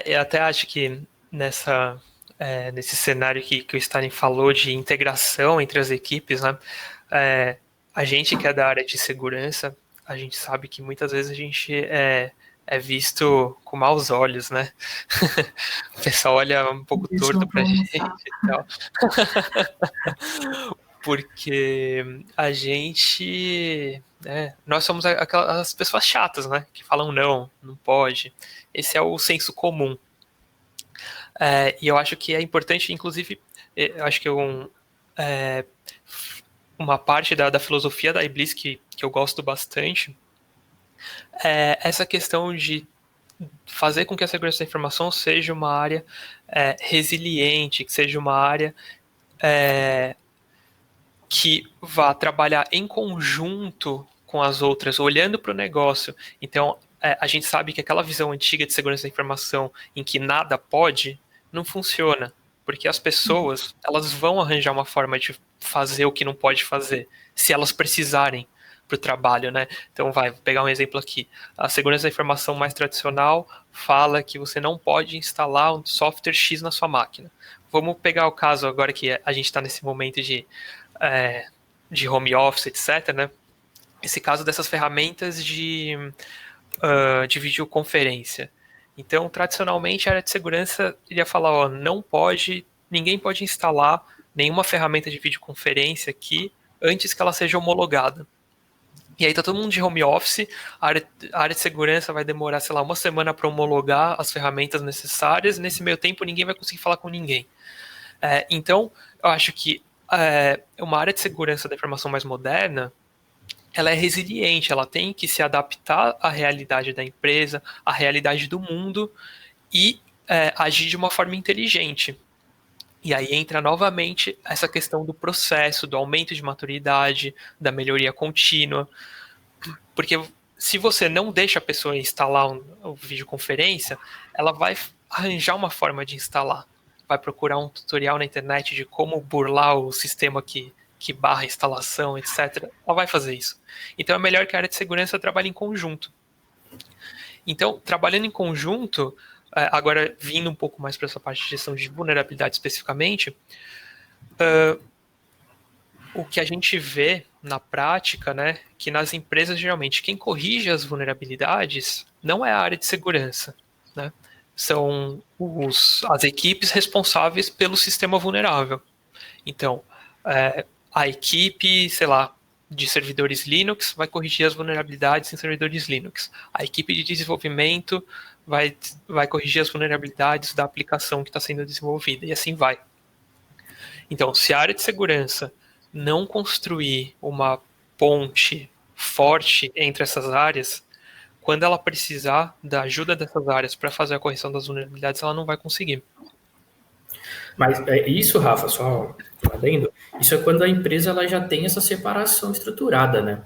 Eu até acho que nesse cenário que o Stalin falou de integração entre as equipes, né? A gente que é da área de segurança, a gente sabe que muitas vezes a gente é visto com maus olhos, né? O pessoal olha um pouco torto pra gente e tal. Porque a gente... nós somos aquelas pessoas chatas, né? Que falam não pode. Esse é o senso comum. E eu acho que é importante, inclusive, eu acho que uma parte da filosofia da Iblis que eu gosto bastante é essa questão de fazer com que a segurança da informação seja uma área resiliente, que seja uma área que vá trabalhar em conjunto com as outras, olhando para o negócio. Então, a gente sabe que aquela visão antiga de segurança da informação em que nada pode, não funciona. Porque as pessoas, elas vão arranjar uma forma de fazer o que não pode fazer, se elas precisarem para o trabalho, né? Então, vou pegar um exemplo aqui. A segurança da informação mais tradicional fala que você não pode instalar um software X na sua máquina. Vamos pegar o caso agora que a gente está nesse momento de home office, etc., né? Esse caso dessas ferramentas de videoconferência. Então, tradicionalmente, a área de segurança iria falar, ninguém pode instalar nenhuma ferramenta de videoconferência aqui antes que ela seja homologada. E aí tá todo mundo de home office, a área de segurança vai demorar, sei lá, uma semana para homologar as ferramentas necessárias, nesse meio tempo ninguém vai conseguir falar com ninguém. Então, eu acho que uma área de segurança da informação mais moderna, ela é resiliente, ela tem que se adaptar à realidade da empresa, à realidade do mundo e agir de uma forma inteligente. E aí entra novamente essa questão do processo, do aumento de maturidade, da melhoria contínua. Porque se você não deixa a pessoa instalar uma videoconferência, ela vai arranjar uma forma de instalar. Vai procurar um tutorial na internet de como burlar o sistema que barra a instalação, etc. Ela vai fazer isso. Então é melhor que a área de segurança trabalhe em conjunto. Então, trabalhando em conjunto, agora vindo um pouco mais para essa parte de gestão de vulnerabilidade especificamente, o que a gente vê na prática, né, que nas empresas geralmente quem corrige as vulnerabilidades não é a área de segurança, né, são as equipes responsáveis pelo sistema vulnerável. Então, a equipe, sei lá, de servidores Linux vai corrigir as vulnerabilidades em servidores Linux. A equipe de desenvolvimento vai corrigir as vulnerabilidades da aplicação que está sendo desenvolvida, e assim vai. Então, se a área de segurança não construir uma ponte forte entre essas áreas, quando ela precisar da ajuda dessas áreas para fazer a correção das vulnerabilidades, ela não vai conseguir. Mas isso, Rafa, só adendo, isso é quando a empresa ela já tem essa separação estruturada, né?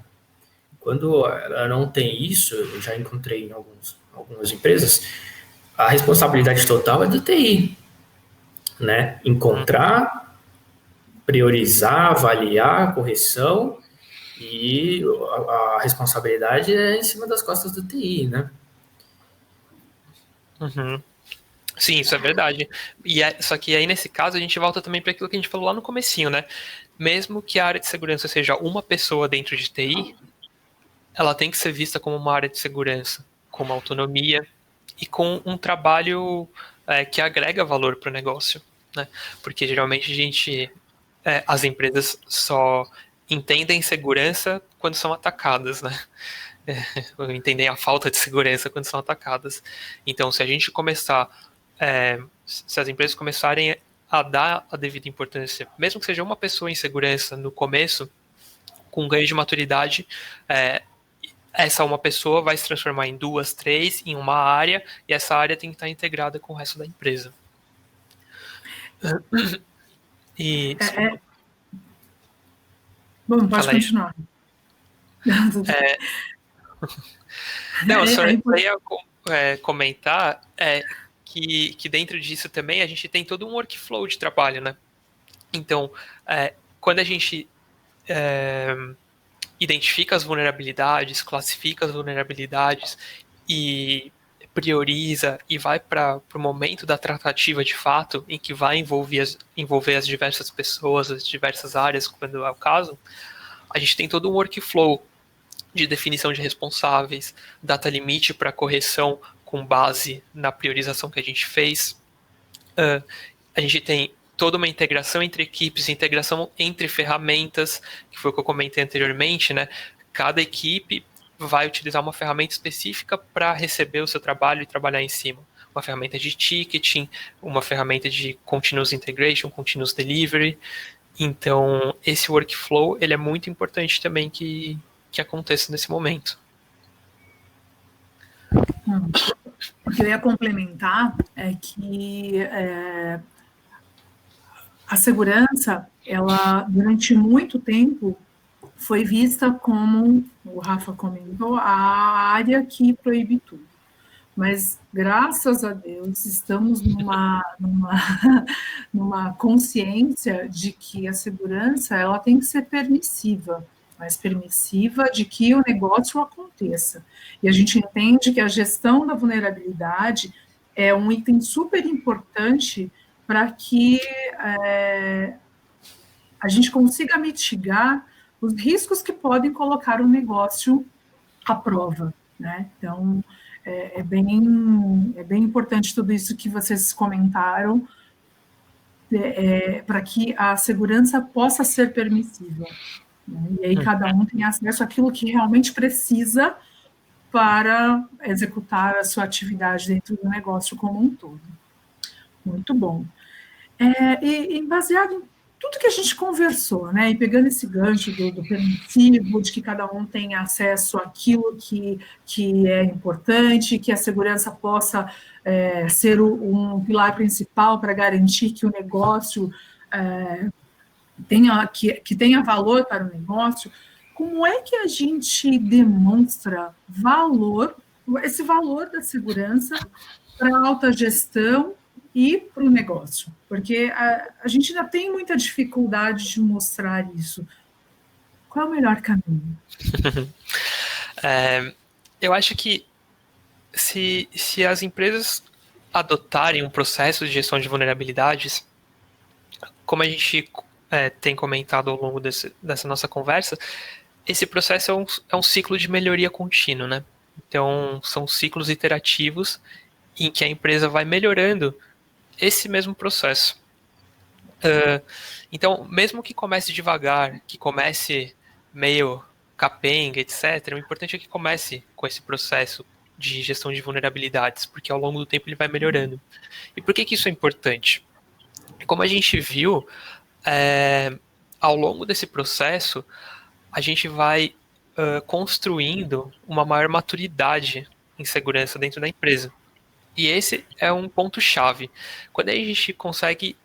Quando ela não tem isso, eu já encontrei em algumas empresas, a responsabilidade total é do TI, né? Encontrar, priorizar, avaliar a correção, e a responsabilidade é em cima das costas do TI, né? Uhum. Sim, isso é verdade. Só que aí, nesse caso, a gente volta também para aquilo que a gente falou lá no comecinho, né? Mesmo que a área de segurança seja uma pessoa dentro de TI, ela tem que ser vista como uma área de segurança, com uma autonomia e com um trabalho que agrega valor para o negócio, né? Porque geralmente as empresas só entendem segurança quando são atacadas, né? Entendem a falta de segurança quando são atacadas. Então, se a gente começar, se as empresas começarem a dar a devida importância, mesmo que seja uma pessoa em segurança no começo, com ganho de maturidade, essa uma pessoa vai se transformar em 2, 3, em uma área, e essa área tem que estar integrada com o resto da empresa. E... Bom, pode continuar. Não, eu só ia comentar que dentro disso também a gente tem todo um workflow de trabalho, né? Então, quando a gente identifica as vulnerabilidades, classifica as vulnerabilidades e prioriza e vai para o momento da tratativa de fato, em que vai envolver as diversas pessoas, as diversas áreas, quando é o caso, a gente tem todo um workflow de definição de responsáveis, data limite para correção com base na priorização que a gente fez. A gente tem toda uma integração entre equipes, integração entre ferramentas, que foi o que eu comentei anteriormente, né? Cada equipe vai utilizar uma ferramenta específica para receber o seu trabalho e trabalhar em cima. Uma ferramenta de ticketing, uma ferramenta de continuous integration, continuous delivery. Então, esse workflow, ele é muito importante também que aconteça nesse momento. O que eu ia complementar é que a segurança, ela, durante muito tempo, foi vista como, o Rafa comentou, a área que proíbe tudo. Mas, graças a Deus, estamos numa consciência de que a segurança ela tem que ser permissiva, mas permissiva de que o negócio aconteça. E a gente entende que a gestão da vulnerabilidade é um item super importante para que a gente consiga mitigar os riscos que podem colocar o negócio à prova, né? Então, é bem importante tudo isso que vocês comentaram, para que a segurança possa ser permissível, né? E aí cada um tem acesso àquilo que realmente precisa para executar a sua atividade dentro do negócio como um todo. Muito bom. E baseado em tudo que a gente conversou, né, e pegando esse gancho do permissivo, de que cada um tem acesso àquilo que é importante, que a segurança possa ser um pilar principal para garantir que o negócio tenha valor para o negócio, como é que a gente demonstra esse valor da segurança para a alta gestão e para o negócio? Porque a gente ainda tem muita dificuldade de mostrar isso. Qual é o melhor caminho? Eu acho que se as empresas adotarem um processo de gestão de vulnerabilidades, como a gente tem comentado ao longo dessa nossa conversa, esse processo é um ciclo de melhoria contínua, né? Então, são ciclos iterativos em que a empresa vai melhorando esse mesmo processo. Então, mesmo que comece devagar, que comece meio capenga, etc., o importante é que comece com esse processo de gestão de vulnerabilidades, porque ao longo do tempo ele vai melhorando. E por que isso é importante? Como a gente viu, ao longo desse processo, a gente vai construindo uma maior maturidade em segurança dentro da empresa. E esse é um ponto-chave. Quando a gente consegue,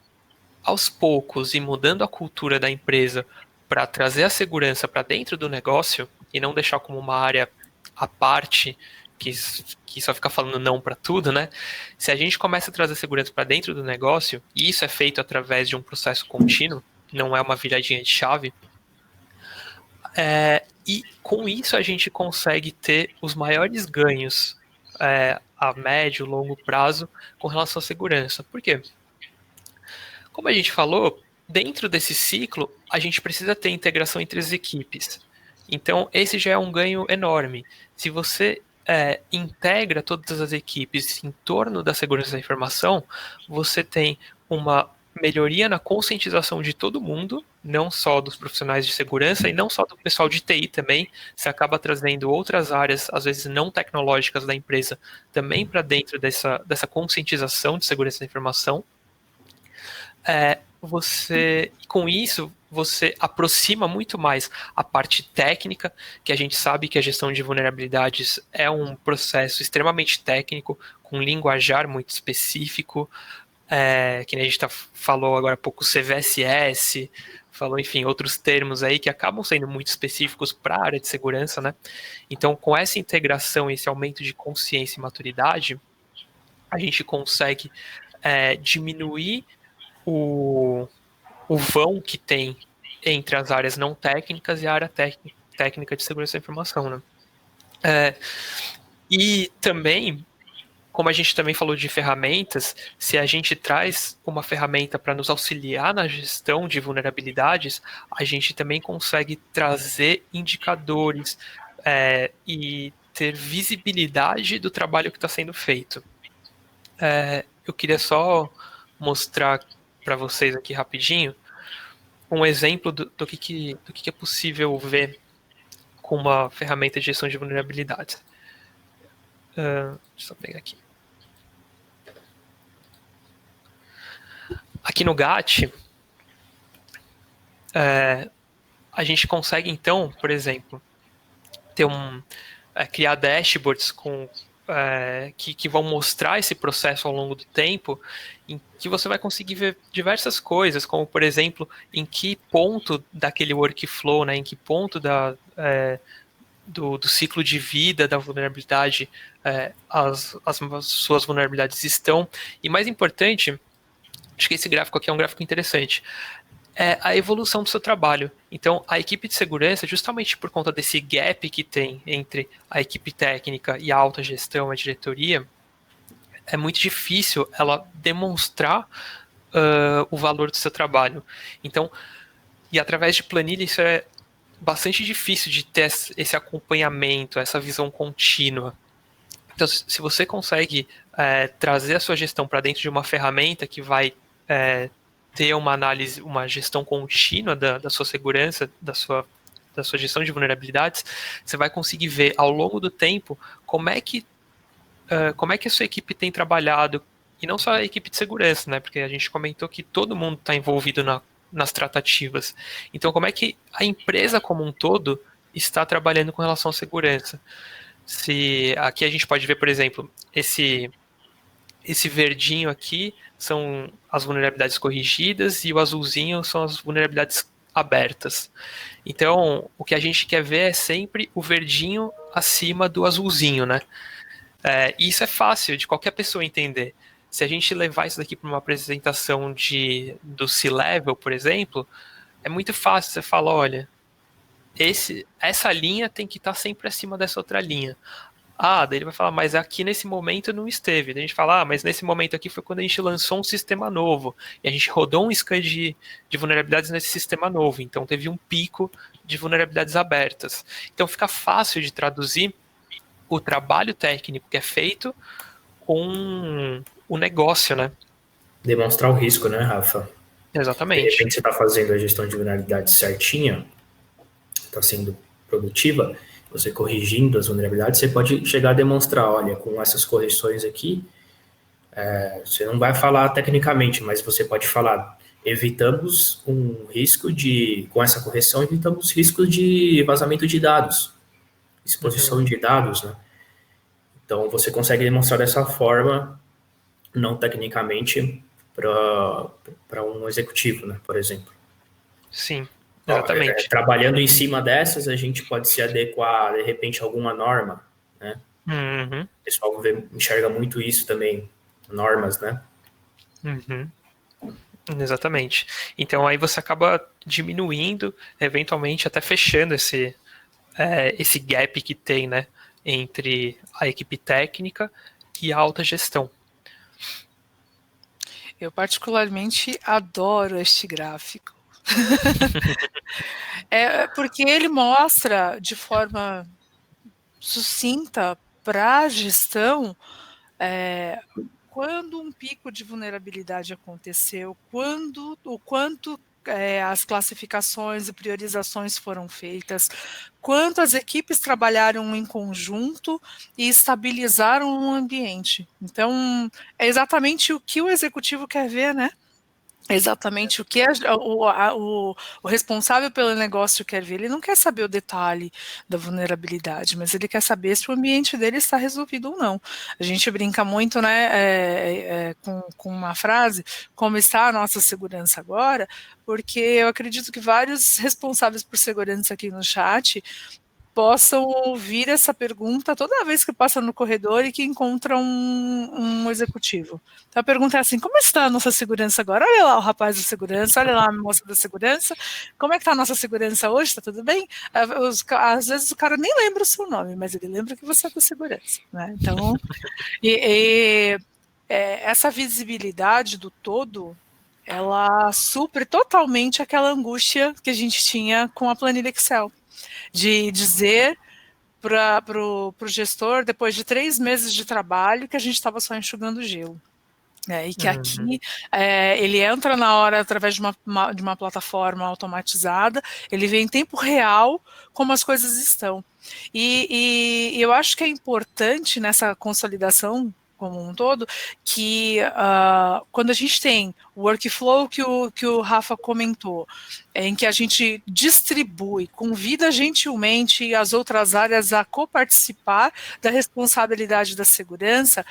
aos poucos, ir mudando a cultura da empresa para trazer a segurança para dentro do negócio e não deixar como uma área à parte que só fica falando não para tudo, né? Se a gente começa a trazer segurança para dentro do negócio, e isso é feito através de um processo contínuo, não é uma viradinha de chave, e com isso a gente consegue ter os maiores ganhos a médio e longo prazo com relação à segurança. Por quê? Como a gente falou, dentro desse ciclo, a gente precisa ter integração entre as equipes. Então, esse já é um ganho enorme. Se você integra todas as equipes em torno da segurança da informação, você tem uma melhoria na conscientização de todo mundo, não só dos profissionais de segurança e não só do pessoal de TI também. Você acaba trazendo outras áreas, às vezes não tecnológicas da empresa, também para dentro dessa conscientização de segurança da informação. Com isso, você aproxima muito mais a parte técnica, que a gente sabe que a gestão de vulnerabilidades é um processo extremamente técnico, com um linguajar muito específico, que a gente falou agora há pouco, CVSS, falou, enfim, outros termos aí que acabam sendo muito específicos para a área de segurança, né? Então, com essa integração, esse aumento de consciência e maturidade, a gente consegue diminuir o vão que tem entre as áreas não técnicas e a área técnica de segurança da informação, né? E também, como a gente também falou de ferramentas, se a gente traz uma ferramenta para nos auxiliar na gestão de vulnerabilidades, a gente também consegue trazer indicadores e ter visibilidade do trabalho que está sendo feito. Eu queria só mostrar para vocês aqui rapidinho um exemplo do que é possível ver com uma ferramenta de gestão de vulnerabilidades. Deixa eu só pegar aqui. Aqui no GAT, a gente consegue, então, por exemplo, criar dashboards que vão mostrar esse processo ao longo do tempo, em que você vai conseguir ver diversas coisas, como, por exemplo, em que ponto daquele workflow, né, em que ponto do ciclo de vida da vulnerabilidade as suas vulnerabilidades estão. E mais importante, acho que esse gráfico aqui é um gráfico interessante, é a evolução do seu trabalho. Então, a equipe de segurança, justamente por conta desse gap que tem entre a equipe técnica e a alta gestão, a diretoria, é muito difícil ela demonstrar o valor do seu trabalho. Então, e através de planilha, isso é bastante difícil de ter esse acompanhamento, essa visão contínua. Então, se você consegue trazer a sua gestão para dentro de uma ferramenta que vai ter uma análise, uma gestão contínua da sua segurança, da sua gestão de vulnerabilidades, você vai conseguir ver ao longo do tempo como é que a sua equipe tem trabalhado, e não só a equipe de segurança, né? Porque a gente comentou que todo mundo está envolvido nas tratativas. Então, como é que a empresa como um todo está trabalhando com relação à segurança? Se aqui a gente pode ver, por exemplo, esse verdinho aqui são as vulnerabilidades corrigidas e o azulzinho são as vulnerabilidades abertas. Então, o que a gente quer ver é sempre o verdinho acima do azulzinho, né? E isso é fácil de qualquer pessoa entender. Se a gente levar isso daqui para uma apresentação do C-Level, por exemplo, é muito fácil. Você fala, olha, essa linha tem que estar sempre acima dessa outra linha. Daí ele vai falar, mas aqui nesse momento não esteve. Daí a gente fala, mas nesse momento aqui foi quando a gente lançou um sistema novo. E a gente rodou um scan de vulnerabilidades nesse sistema novo. Então teve um pico de vulnerabilidades abertas. Então fica fácil de traduzir o trabalho técnico que é feito com o negócio, né? Demonstrar o risco, né, Rafa? Exatamente. De repente você está fazendo a gestão de vulnerabilidade certinha, está sendo produtiva, você corrigindo as vulnerabilidades, você pode chegar a demonstrar, olha, com essas correções aqui, você não vai falar tecnicamente, mas você pode falar, evitamos um risco com essa correção, evitamos riscos de vazamento de dados, exposição de dados, né? Então, você consegue demonstrar dessa forma, não tecnicamente, para um executivo, né, por exemplo. Sim. Exatamente. Trabalhando em cima dessas, a gente pode se adequar, de repente, a alguma norma, né? Uhum. O pessoal enxerga muito isso também, normas, né? Uhum. Exatamente. Então aí você acaba diminuindo, eventualmente até fechando esse gap que tem, né, entre a equipe técnica e a alta gestão. Eu particularmente adoro este gráfico. Porque ele mostra de forma sucinta para a gestão quando um pico de vulnerabilidade aconteceu, o quanto as classificações e priorizações foram feitas, quanto as equipes trabalharam em conjunto e estabilizaram o ambiente. Então, é exatamente o que o executivo quer ver, né? Exatamente o que o responsável pelo negócio quer ver. Ele não quer saber o detalhe da vulnerabilidade, mas ele quer saber se o ambiente dele está resolvido ou não. A gente brinca muito, né, com uma frase, como está a nossa segurança agora, porque eu acredito que vários responsáveis por segurança aqui no chat possam ouvir essa pergunta toda vez que passa no corredor e que encontra um executivo. Então a pergunta é assim, como está a nossa segurança agora? Olha lá o rapaz da segurança, olha lá a moça da segurança, como é que está a nossa segurança hoje? Está tudo bem? Às vezes o cara nem lembra o seu nome, mas ele lembra que você é da segurança, né? Então, essa visibilidade do todo, ela supre totalmente aquela angústia que a gente tinha com a planilha Excel, de dizer para o gestor, depois de 3 meses de trabalho, que a gente estava só enxugando gelo. E que aqui ele entra na hora através de uma plataforma automatizada, ele vê em tempo real como as coisas estão. E eu acho que é importante nessa consolidação como um todo, que quando a gente tem o workflow que o Rafa comentou, em que a gente distribui, convida gentilmente as outras áreas a coparticipar da responsabilidade da segurança,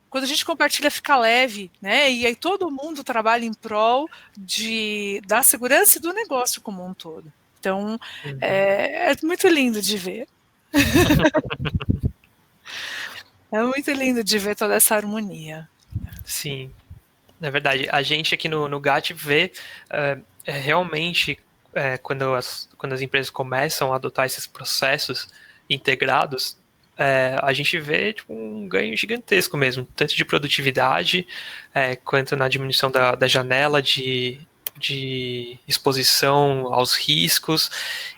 quando a gente compartilha fica leve, né? E aí todo mundo trabalha em prol da segurança e do negócio como um todo. Então, é muito lindo de ver. É muito lindo de ver toda essa harmonia. Sim, é verdade. A gente aqui no GAT vê realmente quando as empresas começam a adotar esses processos integrados, a gente vê tipo, um ganho gigantesco mesmo, tanto de produtividade quanto na diminuição da janela de exposição aos riscos.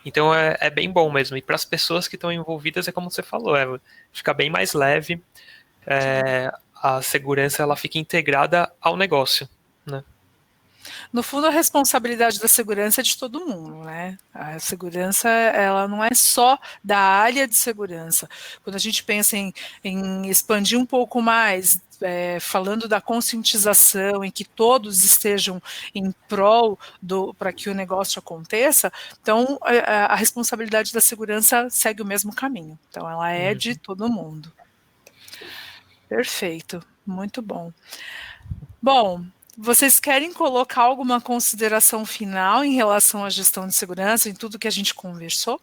Então é bem bom mesmo. E para as pessoas que estão envolvidas, é como você falou, fica bem mais leve. A segurança ela fica integrada ao negócio, né? No fundo, a responsabilidade da segurança é de todo mundo, né? A segurança, ela não é só da área de segurança. Quando a gente pensa em expandir um pouco mais, falando da conscientização, em que todos estejam em prol para que o negócio aconteça, então a responsabilidade da segurança segue o mesmo caminho. Então, ela é de todo mundo. Perfeito, muito bom. Bom, vocês querem colocar alguma consideração final em relação à gestão de segurança, em tudo que a gente conversou?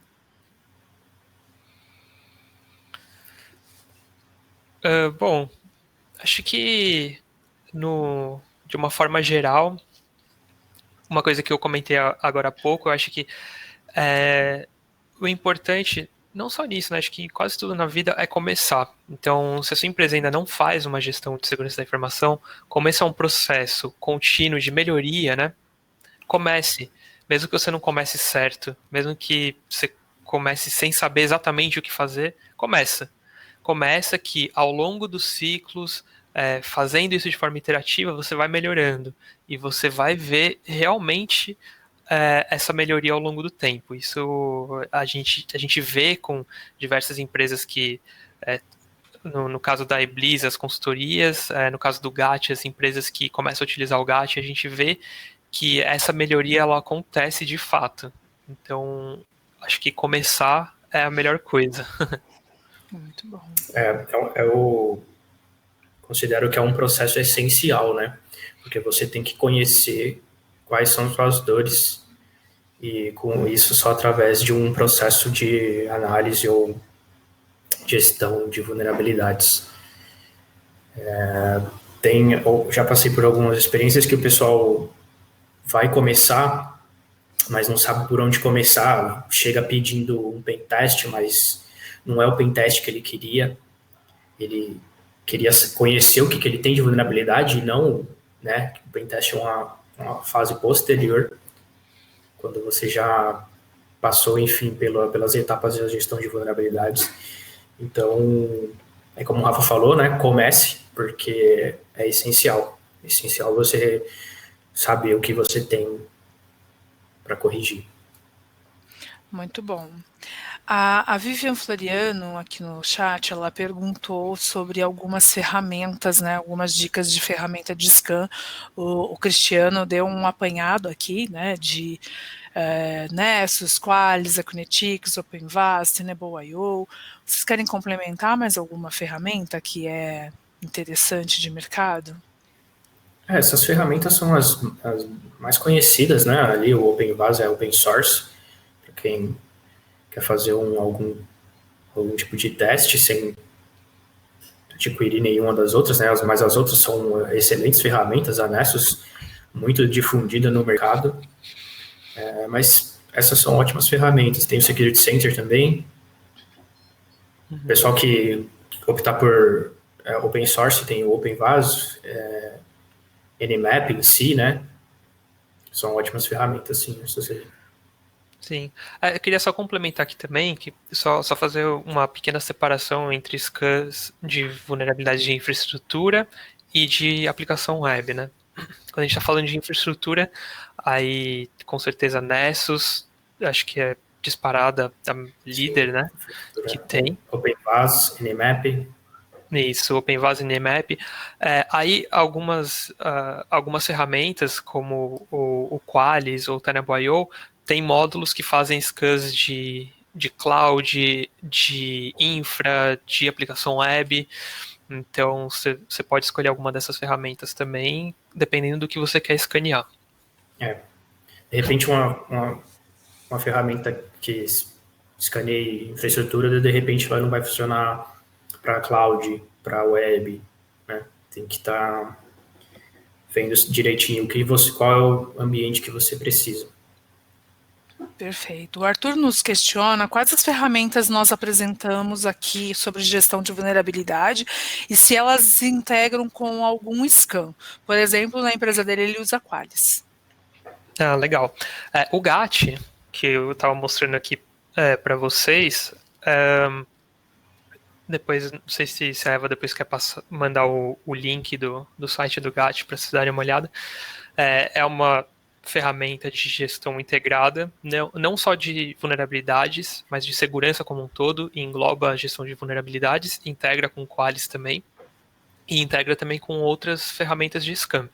Bom, acho que de uma forma geral, uma coisa que eu comentei agora há pouco, eu acho que o importante, não só nisso, né, acho que quase tudo na vida é começar. Então, se a sua empresa ainda não faz uma gestão de segurança da informação, começa um processo contínuo de melhoria, né? Comece, mesmo que você não comece certo, mesmo que você comece sem saber exatamente o que fazer, começa que ao longo dos ciclos, fazendo isso de forma iterativa, você vai melhorando e você vai ver realmente essa melhoria ao longo do tempo. Isso a gente vê com diversas empresas que, no caso da Iblis, as consultorias, no caso do GAT, as empresas que começam a utilizar o GAT, a gente vê que essa melhoria ela acontece de fato. Então, acho que começar é a melhor coisa. Muito bom. Eu considero que é um processo essencial, né? Porque você tem que conhecer quais são suas dores e com isso só através de um processo de análise ou gestão de vulnerabilidades. Já passei por algumas experiências que o pessoal vai começar, mas não sabe por onde começar, chega pedindo um pentest, mas não é o pentest que ele queria. Ele queria conhecer o que ele tem de vulnerabilidade e não, né, o pentest é uma fase posterior, quando você já passou, enfim, pelas etapas da gestão de vulnerabilidades. Então, como o Rafa falou, né, comece, porque é essencial. É essencial você saber o que você tem para corrigir. Muito bom. A Vivian Floriano, aqui no chat, ela perguntou sobre algumas ferramentas, né, algumas dicas de ferramenta de scan. O Cristiano deu um apanhado aqui, né, de Nessus, Qualys, Akunetix, OpenVAS, Tenable.io. Vocês querem complementar mais alguma ferramenta que é interessante de mercado? Essas ferramentas são as mais conhecidas, né? Ali o OpenVAS é open source, para quem quer fazer algum tipo de teste sem adquirir nenhuma das outras, né? Mas as outras são excelentes ferramentas, a Nessus muito difundida no mercado, mas essas são ótimas ferramentas. Tem o Security Center também. O pessoal que optar por open source tem o OpenVAS, Nmap em si, né? São ótimas ferramentas, sim. Sim. Eu queria só complementar aqui também, que só fazer uma pequena separação entre scans de vulnerabilidade de infraestrutura e de aplicação web, né? Quando a gente está falando de infraestrutura, aí com certeza Nessus, acho que é disparada a líder, né? Que tem. OpenVAS, Nmap. Isso, OpenVAS e Nmap. Aí algumas ferramentas, como o Qualys ou o Tenable.io, tem módulos que fazem scans de cloud, de infra, de aplicação web. Então, você pode escolher alguma dessas ferramentas também, dependendo do que você quer escanear. De repente, uma ferramenta que escaneie infraestrutura, de repente, ela não vai funcionar para cloud, para web, né? Tem que estar vendo direitinho qual é o ambiente que você precisa. Perfeito. O Arthur nos questiona quais as ferramentas nós apresentamos aqui sobre gestão de vulnerabilidade e se elas se integram com algum scan. Por exemplo, na empresa dele ele usa Qualys. Legal. O GAT, que eu estava mostrando aqui para vocês, depois, não sei se a Eva depois quer mandar o link do site do GAT para vocês darem uma olhada. É uma ferramenta de gestão integrada, não só de vulnerabilidades, mas de segurança como um todo, e engloba a gestão de vulnerabilidades, integra com o Qualys também, e integra também com outras ferramentas de scan.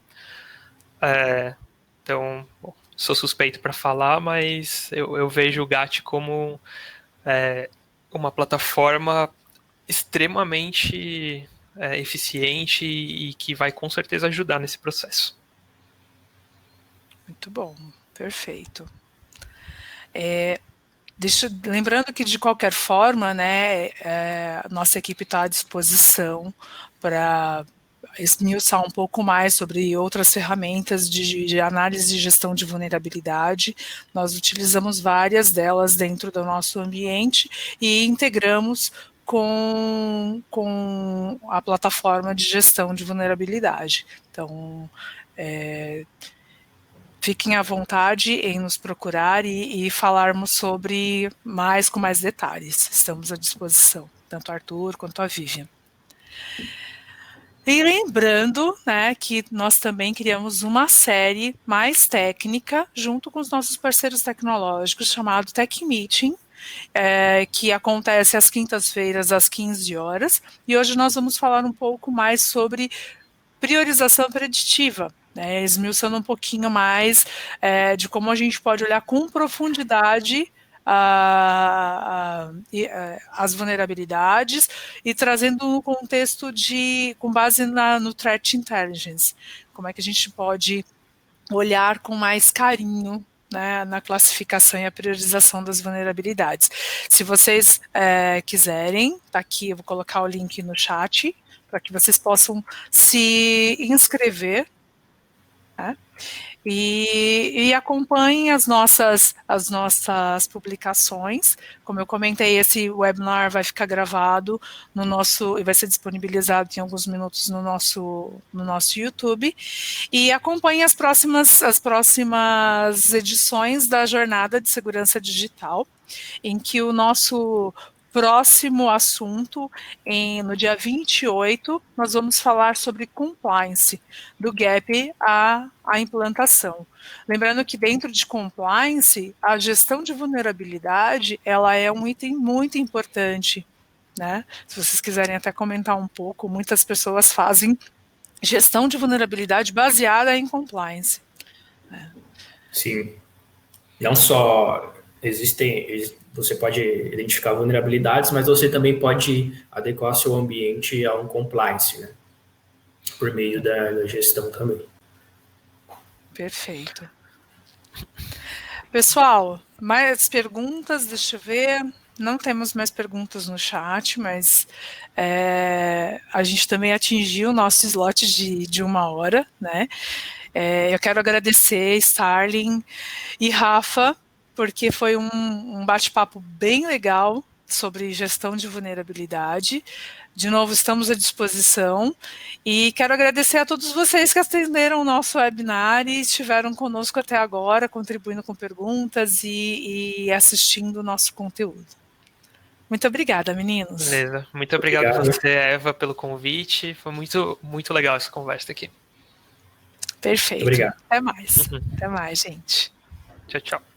Então, bom, sou suspeito para falar, mas eu vejo o GAT como uma plataforma extremamente eficiente e que vai com certeza ajudar nesse processo. Muito bom, perfeito. Lembrando que, de qualquer forma, né, nossa equipe está à disposição para esmiuçar um pouco mais sobre outras ferramentas de análise de gestão de vulnerabilidade. Nós utilizamos várias delas dentro do nosso ambiente e integramos com a plataforma de gestão de vulnerabilidade. Então, fiquem à vontade em nos procurar e falarmos sobre com mais detalhes. Estamos à disposição, tanto Arthur quanto a Vivian. E lembrando, né, que nós também criamos uma série mais técnica junto com os nossos parceiros tecnológicos, chamado Tech Meeting, que acontece às quintas-feiras, às 15 horas. E hoje nós vamos falar um pouco mais sobre priorização preditiva, né, esmiuçando um pouquinho mais de como a gente pode olhar com profundidade as vulnerabilidades e trazendo um contexto com base no Threat Intelligence. Como é que a gente pode olhar com mais carinho, né, na classificação e a priorização das vulnerabilidades. Se vocês quiserem, tá aqui, eu vou colocar o link no chat, para que vocês possam se inscrever, né? E acompanhem as nossas publicações. Como eu comentei, esse webinar vai ficar gravado e vai ser disponibilizado em alguns minutos no nosso YouTube. E acompanhem as próximas edições da Jornada de Segurança Digital, em que o nosso próximo assunto, no dia 28, nós vamos falar sobre compliance, do gap à implantação. Lembrando que dentro de compliance, a gestão de vulnerabilidade, ela é um item muito importante, né? Se vocês quiserem até comentar um pouco, muitas pessoas fazem gestão de vulnerabilidade baseada em compliance. Sim. Não só você pode identificar vulnerabilidades, mas você também pode adequar seu ambiente a um compliance, né? Por meio da gestão também. Perfeito. Pessoal, mais perguntas? Deixa eu ver. Não temos mais perguntas no chat, mas a gente também atingiu o nosso slot de 1 hora, né? Eu quero agradecer Starling e Rafa, porque foi um bate-papo bem legal sobre gestão de vulnerabilidade. De novo, estamos à disposição e quero agradecer a todos vocês que atenderam o nosso webinar e estiveram conosco até agora, contribuindo com perguntas e assistindo o nosso conteúdo. Muito obrigada, meninos. Beleza. Muito obrigado a você, Eva, pelo convite. Foi muito, muito legal essa conversa aqui. Perfeito. Obrigado. Até mais. Até mais, gente. Tchau, tchau.